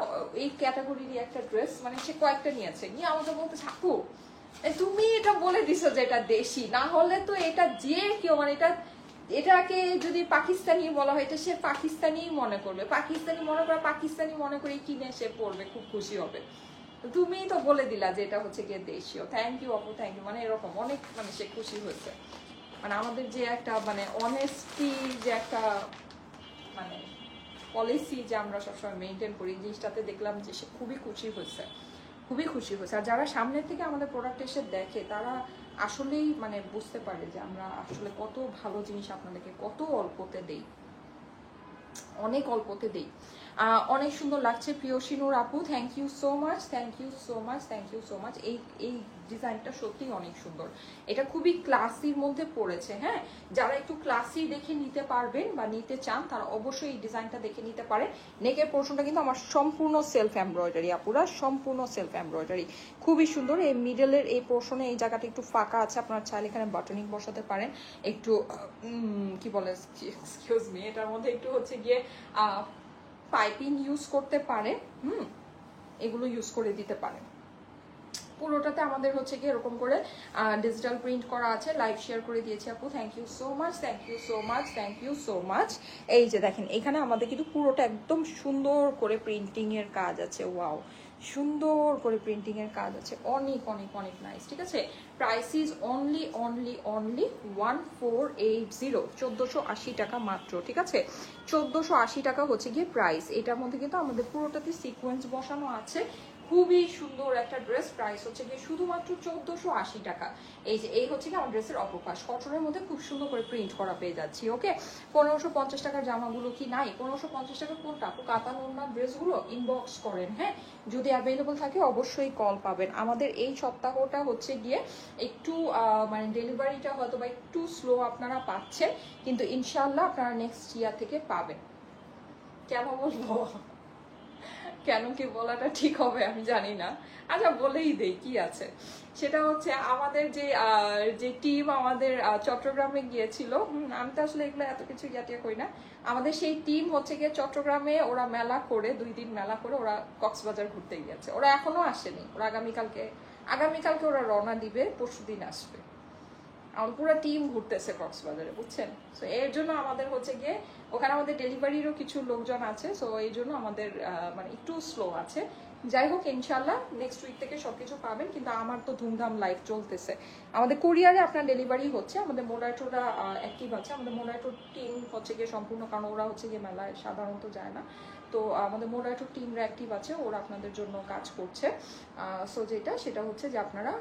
এই ক্যাটাগরির একটা ড্রেস, মানে সে কয়েকটা নিয়েছে, নিয়ে আমাকে বলতেছে আপু তুমি এটা বলে দিছো যে এটা দেশি, না হলে তো এটা যে কেউ মানে এটাকে যদি পাকিস্তানি বলা হয় এটা সে পাকিস্তানি মনে করবে, পাকিস্তানি মনে করে পাকিস্তানি মনে করে কিনে সে পড়বে, খুব খুশি হবে। তুমি তো বলে দিলা যে এটা হচ্ছে গিয়ে দেশীয়। থ্যাংক ইউ আপু, থ্যাংক ইউ। মানে এরকম অনেক মানে সে খুশি হয়েছে, মানে আমাদের যে একটা মানে অনেস্টি যে একটা মানে পলিসি যে আমরা সবসময় মেনটেন করি, জিনিসটাতে দেখলাম যে সে খুবই খুশি হয়েছে, খুবই খুশি হয়েছে। আর যারা সামনের থেকে আমাদের প্রোডাক্ট এসে দেখে তারা আসলেই মানে বুঝতে পারে যে আমরা আসলে কত ভালো জিনিস আপনাদেরকে কত অল্পতে দেই, অনেক অল্পতে দেই। অনেক সুন্দর লাগছে প্রিয়সিনুর আপু, thank you so much, thank you so much, thank you so much. এই ডিজাইনটা সত্যি অনেক সুন্দর, এটা খুবই ক্লাসির মধ্যে পড়েছে, হ্যাঁ যারা একটু ক্লাসি দেখে নিতে পারবেন বা নিতে চান তারা অবশ্যই এই ডিজাইনটা দেখে নিতে পারেন। নেকের পোর্শনটা কিন্তু আমার সম্পূর্ণ সেলফ এমব্রয়ডারি আপুরা, সম্পূর্ণ সেলফ এমব্রয়ডারি, খুবই সুন্দর। এই মিডলের এই পোর্শনে এই জায়গাটা একটু ফাঁকা আছে, আপনারা চাইলে এখানে বাটনিং বসাতে পারেন, একটু কি বলে এক্সকিউজ মি, এটার মধ্যে একটু হচ্ছে গিয়ে পাইপিং ইউজ করতে পারে, এগুলো ইউজ করে দিতে পারে। পুরোটাতে আমাদের হচ্ছে কি এরকম করে ডিজিটাল প্রিন্ট করা আছে, লাইভ শেয়ার করে দিয়েছি আপু, thank you so much, thank you so much, thank you so much. এই যে দেখেন এখানে আমাদের কিন্তু পুরোটা একদম সুন্দর করে প্রিন্টিং এর কাজ আছে, ওয়াও সুন্দর করে প্রিন্টিং এর কাজ আছে, অনেক অনেক অনেক নাইস। ঠিক আছে, price is only only only 1480, 1480 টাকা মাত্র। ঠিক আছে, 1480 টাকা হচ্ছে গিয়ে প্রাইস। এটার মধ্যে কিন্তু আমাদের পুরোটাতে সিকোয়েন্স বসানো আছে, খুবই সুন্দর একটা ড্রেস। প্রাইস হচ্ছে গিয়ে শুধুমাত্র 1480 টাকা। এই যে এই হচ্ছে কি আমার ড্রেসের অপকাশ, কটনের মধ্যে খুব সুন্দর করে প্রিন্ট করা পেয়ে যাচ্ছি। ওকে, 1550 টাকার জামাগুলো কি নাই? 1550 টাকা কোনটা আপু? কাতান ওড়না ড্রেসগুলো ইনবক্স করেন, হ্যাঁ যদি অ্যাভেলেবল থাকে অবশ্যই কল পাবেন। আমাদের এই সপ্তাহটা হচ্ছে গিয়ে একটু মানে ডেলিভারিটা হয়তো বা একটু স্লো আপনারা পাচ্ছেন, কিন্তু ইনশাল্লাহ আপনারা নেক্সট ইয়ার থেকে পাবেন। কেন বলবো, কেন কি বলাটা ঠিক হবে আমি জানি না, আচ্ছা বলেই দেই কি আছে। সেটা হচ্ছে আমাদের যে টিম আমাদের চট্টগ্রামে গিয়েছিল, আমি তো আসলে এগুলো এত কিছু ইয়াটিয়া করি না, আমাদের সেই টিম হচ্ছে গিয়ে চট্টগ্রামে ওরা মেলা করে 2 দিন মেলা করে ওরা কক্সবাজার ঘুরতে গিয়েছে, ওরা এখনো আসেনি, ওরা আগামীকালকে ওরা রওনা দিবে, পরশুদিন আসবে। আমাদের পুরো টিম ঘুরতেছে কক্সবাজারে, বুঝছেন। সো এর জন্য আমাদের হচ্ছে গিয়ে ওখানে আমাদের ডেলিভারিরও কিছু লোকজন আছে, সো এই জন্য আমাদের মানে একটু স্লো আছে। যাই হোক ইনশাল্লাহ নেক্সট উইক থেকে সবকিছু পাবেন, কিন্তু আমার তো ধুমধাম লাইফ চলতেছে। আমাদের কুরিয়ারে আপনার ডেলিভারি হচ্ছে, আমাদের মোডাইটোরা অ্যাক্টিভ আছে, আমাদের মোডাইটোর টিম হচ্ছে গিয়ে সম্পূর্ণ, কারণ ওরা হচ্ছে গিয়ে মেলায় সাধারণত যায় না, তো আমাদের মোডাটো টিমরা অ্যাক্টিভ আছে, ওরা আপনাদের জন্য কাজ করছে। সো সেটা হচ্ছে যে আপনারা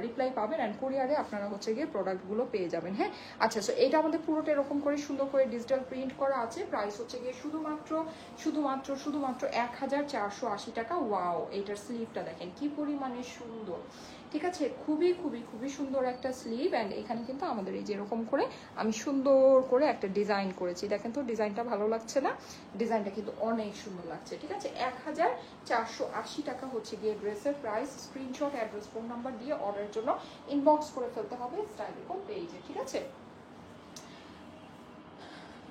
রিপ্লাই পাবেন অ্যান্ড কুরিয়ারে আপনারা হচ্ছে গিয়ে প্রোডাক্টগুলো পেয়ে যাবেন। হ্যাঁ, আচ্ছা, সো এটা আমাদের পুরোটা এরকম করে সুন্দর করে ডিজিটাল প্রিন্ট করা আছে। প্রাইস হচ্ছে গিয়ে শুধুমাত্র 1480 টাকা। ওয়াও, এটার স্লিভটা দেখেন কি পরিমাণে সুন্দর, ঠিক আছে? খুবই খুবই খুবই সুন্দর একটা স্লিভ। অ্যান্ড এখানে কিন্তু আমাদের এই যেরকম করে আমি সুন্দর করে একটা ডিজাইন করেছি, দেখেন তো ডিজাইনটা ভালো লাগছে না? ডিজাইনটা কিন্তু অনেক সুন্দর লাগছে, ঠিক আছে? 1480 টাকা হচ্ছে গিয়ে ড্রেসের price. Screenshot, address, phone number দিয়ে অর্ডারের জন্য ইনবক্স করে ফেলতে হবে স্টাইলিকো পেজে, ঠিক আছে?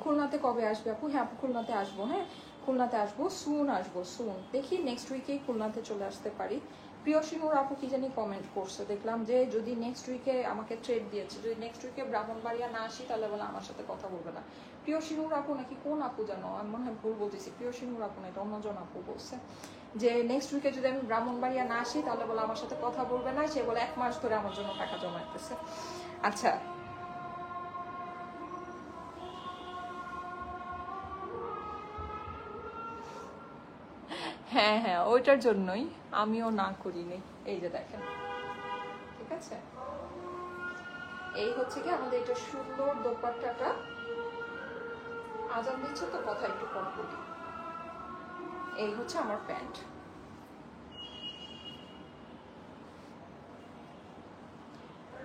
খুলনাতে কবে আসবে আপু? হ্যাঁ আপু, খুলনাতে আসবো। হ্যাঁ, খুলনাতে আসবো, সুন আসবো, সুন। দেখি নেক্সট উইকেই খুলনাতে চলে আসতে পারি। প্রিয় সিনুর আপু কি জানি কমেন্ট করছে, দেখলাম যে যদি নেক্সট উইকে আমাকে ট্রেড দিয়েছে, যদি নেক্সট উইকে ব্রাহ্মণবাড়িয়া না আসি তাহলে বলে আমার সাথে কথা বলবে না। প্রিয় সিনুর আপু নাকি কোন আপু জানো, আমি মনে হয় ভুল বলতেছি। প্রিয় সিনুর আপু না, এটা অন্যজন আপু বলছে যে নেক্সট উইকে যদি আমি ব্রাহ্মণবাড়িয়া না আসি তাহলে বলে আমার সাথে কথা বলবে না। সে বলে 1 মাস ধরে আমার জন্য টাকা জমাইতেছে। আচ্ছা, হ্যাঁ হ্যাঁ, ওইটার জন্যই আমিও না করিনি। এই যে দেখেন, ঠিক আছে? এই হচ্ছে কি আমাদের এটা সুন্দর দোপাট্টাটা। আজান দিচ্ছে তো, কথা একটু কম বলি। এই হচ্ছে আমার প্যান্ট।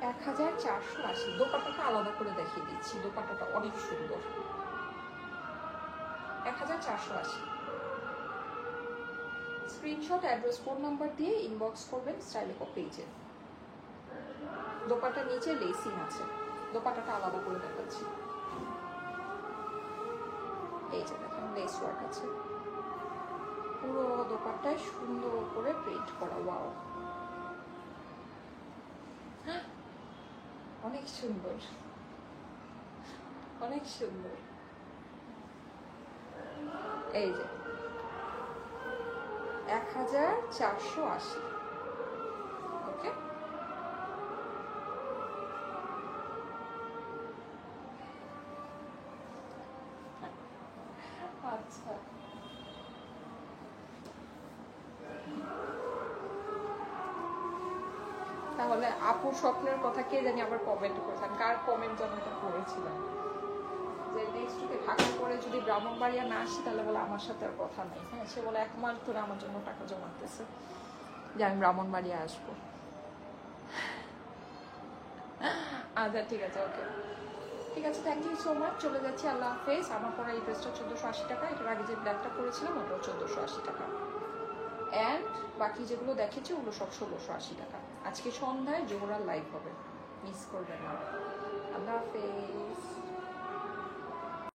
1480। দোপাট্টাটা আলাদা করে দেখিয়ে দিচ্ছি, দোপাট্টাটা অনেক সুন্দর। 1480। স্ক্রিনশট, অ্যাড্রেস, ফোন নাম্বার দিয়ে ইনবক্স করবেন স্টাইলিকো পেজে। দোপাট্টার নিচে লেসিং আছে, দোপাট্টাটা আলাদা করে দেখাচ্ছি। এই যে দেখেন, লেস ওয়ার্ক আছে, পুরো দোপাট্টায় সুন্দর করে প্রিন্ট করা। ওয়াও, অনেক সুন্দর, অনেক সুন্দর। এই যে 1480। ওকে, আচ্ছা। তাহলে আপুর স্বপ্নের কথা কে জানি আবার কমেন্ট করেছেন, কার কমেন্ট যেন এটা করেছিলাম যে নেক্সট উইকে ঢাকা করে যদি ব্রাহ্মণবাড়িয়া না আসি তাহলে বলে আমার সাথে আর কথা নেই। হ্যাঁ, সে বলে 1 মাস ধরে আমার জন্য টাকা জমাতেছে যে আমি ব্রাহ্মণবাড়িয়া আসবো। আচ্ছা, ঠিক আছে, ওকে, ঠিক আছে, থ্যাংক ইউ সো মাচ। চলে যাচ্ছি, আল্লাহ হাফেজ। আমার পরে এই ড্রেসটা 1480 টাকা। এটার আগে যে ব্ল্যাকটা পরেছিলাম ওটাও 1480 টাকা। অ্যান্ড বাকি যেগুলো দেখেছি ওগুলো সব 1680 টাকা। আজকে সন্ধ্যায় জোহরার লাইভ হবে, মিস করবেন না। আল্লাহ হাফেজ।